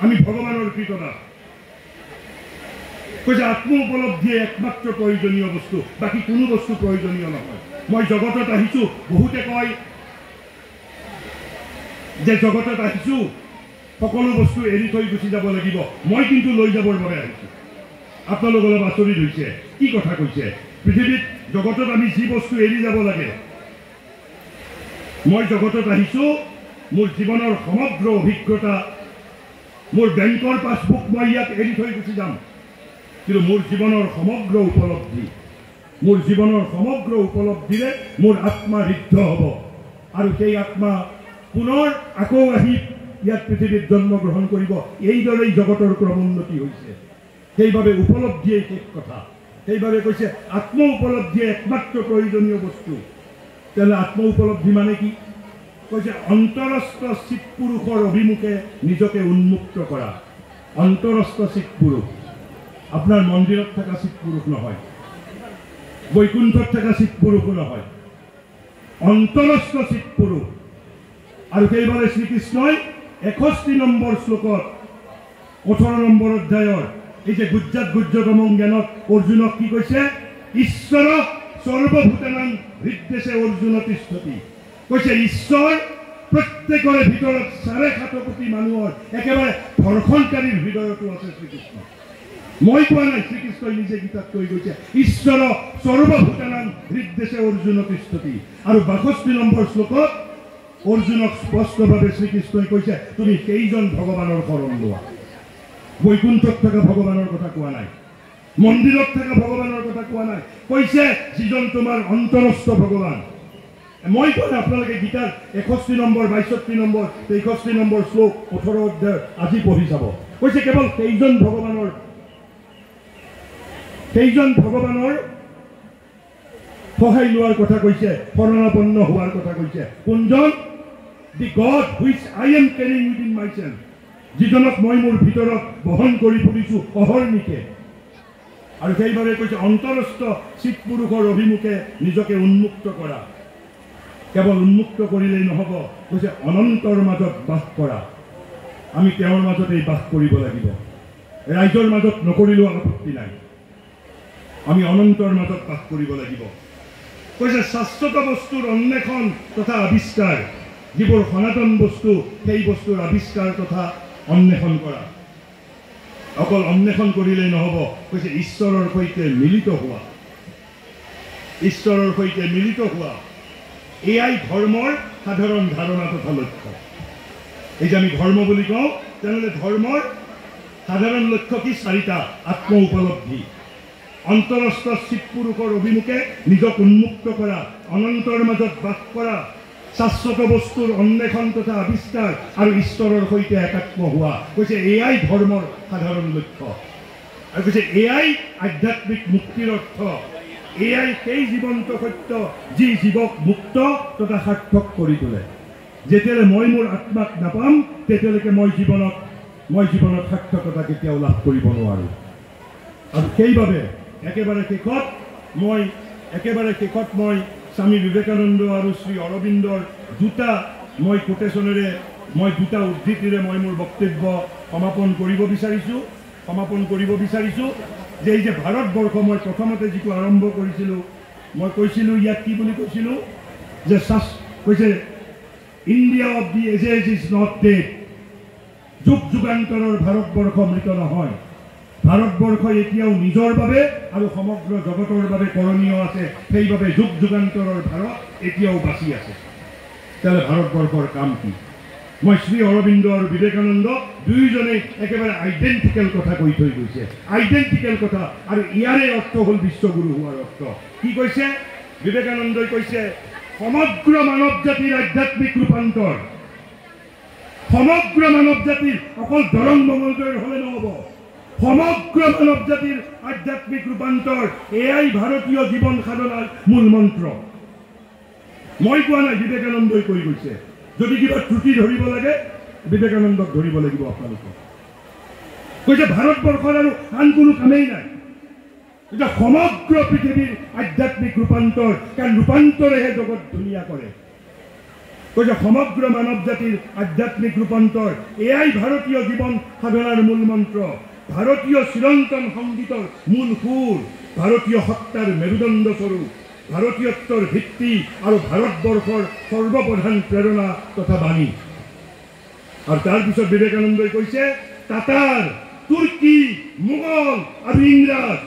আমি ভগৱানৰ কৃতদাস। কৈছে আত্ম উপলব্ধিয়ে একমাত্ৰ প্ৰয়োজনীয় বস্তু, বাকী কোনো বস্তু প্ৰয়োজনীয় নহয়। মই জগতত আহিছোঁ, বহুতে কয় যে জগতত আহিছোঁ সকলো বস্তু এৰি থৈ গুচি যাব লাগিব, মই কিন্তু লৈ যাবৰ বাবে আহিছোঁ। আপোনালোক অলপ আচৰিত হৈছে, কি কথা কৈছে? পৃথিৱীত জগতত আমি যি বস্তু এৰি যাব লাগে, মই জগতত আহিছোঁ মোৰ জীৱনৰ সমগ্ৰ অভিজ্ঞতা, মোৰ বেংকৰ পাছবুক মই ইয়াত এৰি থৈ গুচি যাম, কিন্তু মোৰ জীৱনৰ সমগ্ৰ উপলব্ধি, মোৰ জীৱনৰ সমগ্ৰ উপলব্ধিৰে মোৰ আত্মা ঋদ্ধ হ'ব। আৰু সেই আত্মা পুনৰ আকৌ আহি ইয়াত পৃথিৱীত জন্মগ্ৰহণ কৰিব। এইদৰেই জগতৰ ক্ৰমোন্নতি হৈছে। সেইবাবে উপলব্ধিয়েই শেষ কথা। সেইবাবে কৈছে আত্ম উপলব্ধিয়ে একমাত্ৰ প্ৰয়োজনীয় বস্তু। তেনে আত্ম উপলব্ধি মানে কি? কৈছে অন্তৰস্থ চিৎ পুৰুষৰ অভিমুখে নিজকে উন্মুক্ত কৰা। অন্তৰস্থ চিৎ পুৰুষ আপোনাৰ মন্দিৰত থকা চিৎ পুৰুষ নহয়, বৈকুণ্ঠত থকা চিৎ পুৰুষো নহয়, অন্তৰস্থ চিৎ পুৰুষ। আৰু সেইবাবে শ্ৰীকৃষ্ণই 61 নম্বৰ শ্লোকত 18 নম্বৰ অধ্যায়ৰ এই যে গুজ্জাত গুহ্যতম জ্ঞানত অৰ্জুনক কি কৈছে? ঈশ্বৰ সৰ্বভূতানাং হৃদ্দেশে অৰ্জুন তিষ্ঠতি। কৈছে ঈশ্বৰ প্ৰত্যেকৰে ভিতৰত 7.5 কোটি মানুহৰ একেবাৰে ধৰ্ষণকাৰীৰ হৃদয়তো আছে শ্ৰীকৃষ্ণ। মই কোৱা নাই, শ্ৰীকৃষ্ণই নিজে গীতাত কৈ গৈছে ঈশ্বৰ সৰ্বভূতানাং হৃদ্দেশে অৰ্জুন তিষ্ঠতি। আৰু 62 নম্বৰ শ্লোকত অৰ্জুনক স্পষ্টভাৱে শ্ৰীকৃষ্ণই কৈছে তুমি কেইজন ভগৱানৰ শৰণ লোৱা। বৈকুণ্ঠত থকা ভগৱানৰ কথা কোৱা নাই, মন্দিৰত থকা ভগৱানৰ কথা কোৱা নাই, কৈছে যিজন তোমাৰ অন্তৰস্থ ভগৱান। মই কোৱা আপোনালোকে গীতাৰ 61 নম্বৰ 62 নম্বৰ 63 নম্বৰ শ্লোক 18 অধ্যায় আজি পঢ়ি চাব। কৈছে কেৱল কেইজন ভগৱানৰ সহায় লোৱাৰ কথা কৈছে, শৰণাপন্ন হোৱাৰ কথা কৈছে। কোনজন? The God which I am caring within myself, যিজনক মই মোৰ ভিতৰত বহন কৰি ফুৰিছোঁ অহৰ্নিশে। আৰু সেইবাবে কৈছে অন্তৰস্থ চিৎ পুৰুষৰ অভিমুখে নিজকে উন্মুক্ত কৰা। কেৱল উন্মুক্ত কৰিলেই নহ'ব, কৈছে অনন্তৰ মাজত বাস কৰা। আমি তেওঁৰ মাজতেই বাস কৰিব লাগিব। ৰাইজৰ মাজত নকৰিলেও আপত্তি নাই, আমি অনন্তৰ মাজত বাস কৰিব লাগিব। কৈছে শাশ্বত বস্তুৰ অন্বেষণ তথা আৱিষ্কাৰ, যিবোৰ সনাতন বস্তু সেই বস্তুৰ আৱিষ্কাৰ তথা অন্বেষণ কৰা। অকল অন্বেষণ কৰিলেই নহ'ব, কৈছে ঈশ্বৰৰ সৈতে মিলিত হোৱা, ঈশ্বৰৰ সৈতে মিলিত হোৱা, এয়াই ধৰ্মৰ সাধাৰণ ধাৰণা তথা লক্ষ্য। এই যে আমি ধৰ্ম বুলি কওঁ, তেনেহ'লে ধৰ্মৰ সাধাৰণ লক্ষ্য কি? চাৰিটা: আত্ম উপলব্ধি, অন্তৰস্থ শিৱ পুৰুষৰ অভিমুখে নিজক উন্মুক্ত কৰা, অনন্তৰ মাজত বাস কৰা, শাশ্বত বস্তুৰ অন্বেষণ তথা আৱিষ্কাৰ আৰু ঈশ্বৰৰ সৈতে একাত্ম হোৱা। কৈছে এয়াই ধৰ্মৰ সাধাৰণ লক্ষ্য। আৰু কৈছে এয়াই আধ্যাত্মিক মুক্তিৰ অৰ্থ, এয়াই সেই জীৱন্ত সত্য যি জীৱক মুক্ত তথা সাৰ্থক কৰি তোলে। যেতিয়ালৈ মই মোৰ আত্মাক নাপাম, তেতিয়ালৈকে মই জীৱনত সাৰ্থকতা কেতিয়াও লাভ কৰিব নোৱাৰোঁ। আৰু সেইবাবে একেবাৰে শেষত মই স্বামী বিবেকানন্দ আৰু শ্ৰী অৰবিন্দৰ দুটা উদ্ধৃতিৰে মই মোৰ বক্তব্য সমাপন কৰিব বিচাৰিছোঁ। যে এই যে ভাৰতবৰ্ষ, মই প্ৰথমতে যিটো আৰম্ভ কৰিছিলোঁ, মই কৈছিলোঁ ইয়াত কি বুলি কৈছিলোঁ, যে কৈছে India of the ages is not dead. যুগ যুগান্তৰৰ ভাৰতবৰ্ষ মৃত নহয়। ভাৰতবৰ্ষ এতিয়াও নিজৰ বাবে আৰু সমগ্ৰ জগতৰ বাবে কৰণীয় আছে। সেইবাবে যুগ যুগান্তৰৰ ভাৰত এতিয়াও বাচি আছে। তেতিয়াহ'লে ভাৰতবৰ্ষৰ কাম কি? মই শ্ৰী অৰবিন্দ আৰু বিবেকানন্দ দুয়োজনেই একেবাৰে আইডেণ্টিকেল কথা কৈ থৈ গৈছে, আইডেণ্টিকেল কথা। আৰু ইয়াৰে অৰ্থ হ'ল বিশ্বগুৰু হোৱাৰ অৰ্থ। কি কৈছে বিবেকানন্দই? কৈছে সমগ্ৰ মানৱ জাতিৰ আধ্যাত্মিক ৰূপান্তৰ, সমগ্ৰ মানৱ জাতিৰ, অকল দৰং মঙলদৈৰ হ'লে নহ'ব, সমগ্ৰ মানৱ জাতিৰ আধ্যাত্মিক ৰূপান্তৰ, এয়াই ভাৰতীয় জীৱন সাধনাৰ মূল মন্ত্ৰ। মই কোৱা নাই, বিবেকানন্দই কৈ গৈছে। যদি কিবা ত্ৰুটি ধৰিব লাগে, বিবেকানন্দক ধৰিব লাগিব আপোনালোকে। কৈছে ভাৰতবৰ্ষৰ আৰু আন কোনো কামেই নাই, এটা সমগ্ৰ পৃথিৱীৰ আধ্যাত্মিক ৰূপান্তৰ, কাৰণ ৰূপান্তৰেহে জগত ধুনীয়া কৰে। কৈছে সমগ্ৰ মানৱ জাতিৰ আধ্যাত্মিক ৰূপান্তৰ, এয়াই ভাৰতীয় জীৱন সাধনাৰ মূল মন্ত্ৰ, ভাৰতীয় চিৰন্তন সংগীতৰ মূল সুৰ, ভাৰতীয় সত্তাৰ মেৰুদণ্ড স্বৰূপ, ভাৰতীয়ত্বৰ ভিত্তি আৰু ভাৰতবৰ্ষৰ সৰ্বপ্ৰধান প্ৰেৰণা তথা বাণী। আৰু তাৰপিছত বিবেকানন্দই কৈছে তাতাৰ, তুৰ্কী, মোগল আৰু ইংৰাজ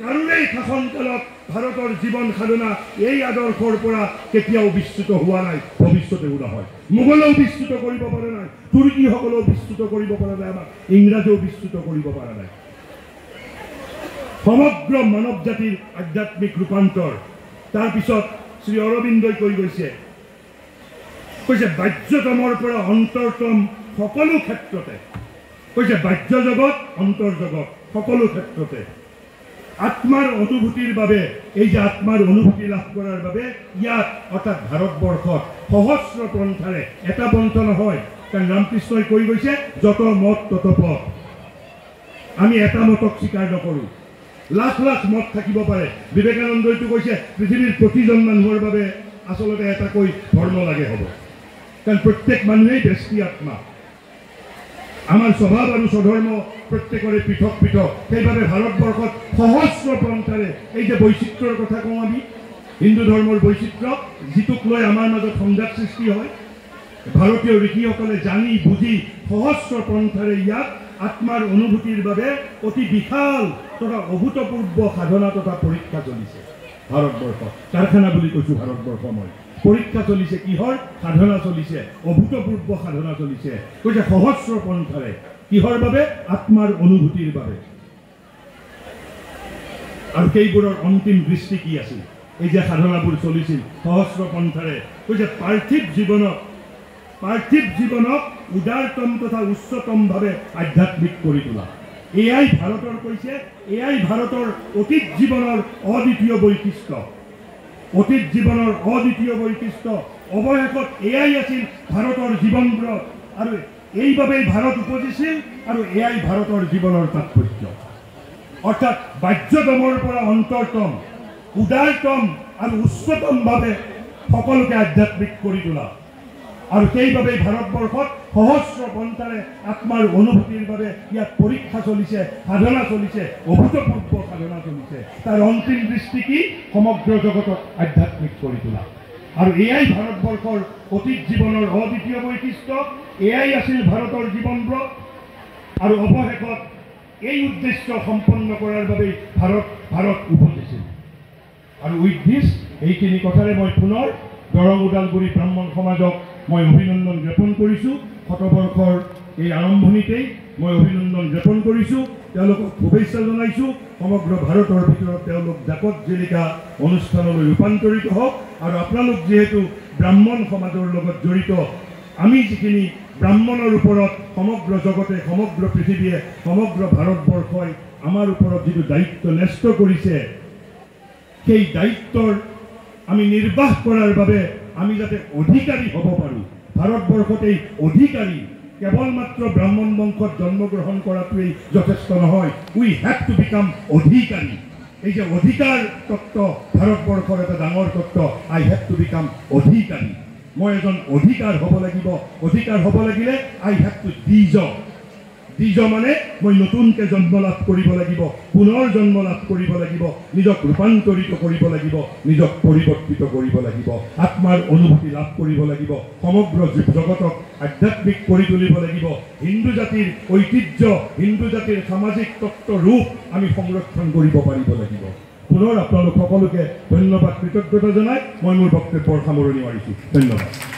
কাৰোৰেই শাসনকালত ভাৰতৰ জীৱন সাধনা এই আদৰ্শৰ পৰা কেতিয়াও বিচ্যুত হোৱা নাই, ভৱিষ্যতেও নহয়। মোগলেও বিচ্যুত কৰিব পৰা নাই, তুৰ্কীসকলেও বিচ্যুত কৰিব পৰা নাই, আমাক ইংৰাজেও বিচ্যুত কৰিব পৰা নাই। সমগ্ৰ মানৱ জাতিৰ আধ্যাত্মিক ৰূপান্তৰ। তাৰপিছত শ্ৰী অৰবিন্দই কৈ গৈছে, বাহ্যতমৰ পৰা অন্তৰতম সকলো ক্ষেত্ৰতে, কৈছে বাহ্য জগত অন্তৰ জগত সকলো ক্ষেত্ৰতে আত্মাৰ অনুভূতিৰ বাবে, এই যে আত্মাৰ অনুভূতি লাভ কৰাৰ বাবে ইয়াত অৰ্থাৎ ভাৰতবৰ্ষত সহস্ৰ পন্থাৰে, এটা পন্থ নহয়, কাৰণ ৰামকৃষ্ণই কৈ গৈছে যত মত তত পথ। আমি এটা মতক স্বীকাৰ নকৰোঁ, লাখ লাখ মত থাকিব পাৰে। বিবেকানন্দইতো কৈছে পৃথিৱীৰ প্ৰতিজন মানুহৰ বাবে আচলতে এটাকৈ ধৰ্ম লাগে হ'ব, কাৰণ প্ৰত্যেক মানুহেই ব্যষ্টি আত্মা। আমাৰ স্বভাৱ আৰু স্বধৰ্ম প্ৰত্যেকৰে পৃথক পৃথক। সেইবাবে ভাৰতবৰ্ষত সহস্ৰ পন্থাৰে এই যে বৈচিত্ৰ্যৰ কথা কওঁ আমি, হিন্দু ধৰ্মৰ বৈচিত্ৰ্য, যিটোক লৈ আমাৰ মাজত সংঘাত সৃষ্টি হয়, ভাৰতীয় ঋষিসকলে জানি বুজি সহস্ৰ পন্থাৰে ইয়াক আত্মাৰ অনুভূতিৰ বাবে অতি বিশাল তথা অভূতপূৰ্ব সাধনা তথা পৰীক্ষা চলিছে। ভাৰতবৰ্ষ কাৰখানা বুলি কৈছোঁ, ভাৰতবৰ্ষ মই পৰীক্ষা চলিছে, কিহৰ সাধনা চলিছে, অভূতপূৰ্ব সাধনা চলিছে। কৈছে সহস্ৰ পন্থাৰে, কিহৰ বাবে? আত্মাৰ অনুভূতিৰ বাবে। আৰু সেইবোৰৰ অন্তিম দৃষ্টি কি আছিল? এই যে সাধনাবোৰ চলিছিল সহস্ৰ পন্থাৰে, কৈছে পাৰ্থিৱ জীৱনক উদাৰতম তথা উচ্চতমভাৱে আধ্যাত্মিক কৰি তোলা। এয়াই ভাৰতৰ, কৈছে এয়াই ভাৰতৰ অতীত জীৱনৰ অদ্বিতীয় বৈশিষ্ট্য, অতীত জীৱনৰ অদ্বিতীয় বৈশিষ্ট্য। অৱশেষত এয়াই আছিল ভাৰতৰ জীৱন ব্ৰত, আৰু এইবাবেই ভাৰত উপজিছিল, আৰু এয়াই ভাৰতৰ জীৱনৰ তাৎপৰ্য। অৰ্থাৎ বাহ্যতমৰ পৰা অন্তৰতম, উদাৰতম আৰু উচ্চতমভাৱে সকলোকে আধ্যাত্মিক কৰি তোলা। আৰু সেইবাবেই ভাৰতবৰ্ষত সহস্ৰ পন্থাৰে আত্মাৰ অনুভূতিৰ বাবে ইয়াত পৰীক্ষা চলিছে, সাধনা চলিছে, অভূতপূৰ্ব সাধনা চলিছে। তাৰ অন্তিম দৃষ্টি কি? সমগ্ৰ জগতক আধ্যাত্মিক কৰি তোলা। আৰু এয়াই ভাৰতবৰ্ষৰ অতীত জীৱনৰ অদ্বিতীয় বৈশিষ্ট্য, এয়াই আছিল ভাৰতৰ জীৱনব্ৰত। আৰু অৱশেষত এই উদ্দেশ্য সম্পন্ন কৰাৰ বাবেই ভাৰত উপজিছিল। আৰু উইথ দিছ, এইখিনি কথাৰে মই পুনৰ দৰং ওদালগুৰি ব্ৰাহ্মণ সমাজক মই অভিনন্দন জ্ঞাপন কৰিছোঁ। শতবৰ্ষৰ এই আৰম্ভণিতেই মই অভিনন্দন জ্ঞাপন কৰিছোঁ, তেওঁলোকক শুভেচ্ছা জনাইছোঁ। সমগ্ৰ ভাৰতৰ ভিতৰত তেওঁলোক জাকত জিলিকা অনুষ্ঠানলৈ ৰূপান্তৰিত হওক। আৰু আপোনালোক যিহেতু ব্ৰাহ্মণ সমাজৰ লগত জড়িত, আমি যিখিনি ব্ৰাহ্মণৰ ওপৰত সমগ্ৰ জগতে, সমগ্ৰ পৃথিৱীয়ে, সমগ্ৰ ভাৰতবৰ্ষই আমাৰ ওপৰত যিটো দায়িত্ব ন্যস্ত কৰিছে, সেই দায়িত্বৰ আমি নিৰ্বাহ কৰাৰ বাবে আমি যাতে অধিকাৰী হ'ব পাৰোঁ। ভাৰতবৰ্ষত এই অধিকাৰী কেৱল মাত্ৰ ব্ৰাহ্মণ বংশত জন্মগ্ৰহণ কৰাটোৱেই যথেষ্ট নহয়। উই হেভ টু বিকাম অধিকাৰী। এই যে অধিকাৰ তত্ত্ব ভাৰতবৰ্ষৰ এটা ডাঙৰ তত্ত্ব, আই হেভ টু বিকাম অধিকাৰী। মই এজন অধিকাৰ হ'ব লাগিব। অধিকাৰ হ'ব লাগিলে আই হেভ টু দ্বিজ। দ্বিজ মানে মই নতুনকৈ জন্ম লাভ কৰিব লাগিব, পুনৰ জন্ম লাভ কৰিব লাগিব, নিজক ৰূপান্তৰিত কৰিব লাগিব, নিজক পৰিৱৰ্তিত কৰিব লাগিব, আত্মাৰ অনুভূতি লাভ কৰিব লাগিব, সমগ্ৰ জগতক আধ্যাত্মিক কৰি তুলিব লাগিব। হিন্দু জাতিৰ ঐতিহ্য, হিন্দু জাতিৰ সামাজিক তত্ত্ব ৰূপ আমি সংৰক্ষণ কৰিব পাৰিব লাগিব। পুনৰ আপোনালোক সকলোকে ধন্যবাদ, কৃতজ্ঞতা জনাই মই মোৰ বক্তব্যৰ সামৰণি মাৰিছোঁ। ধন্যবাদ।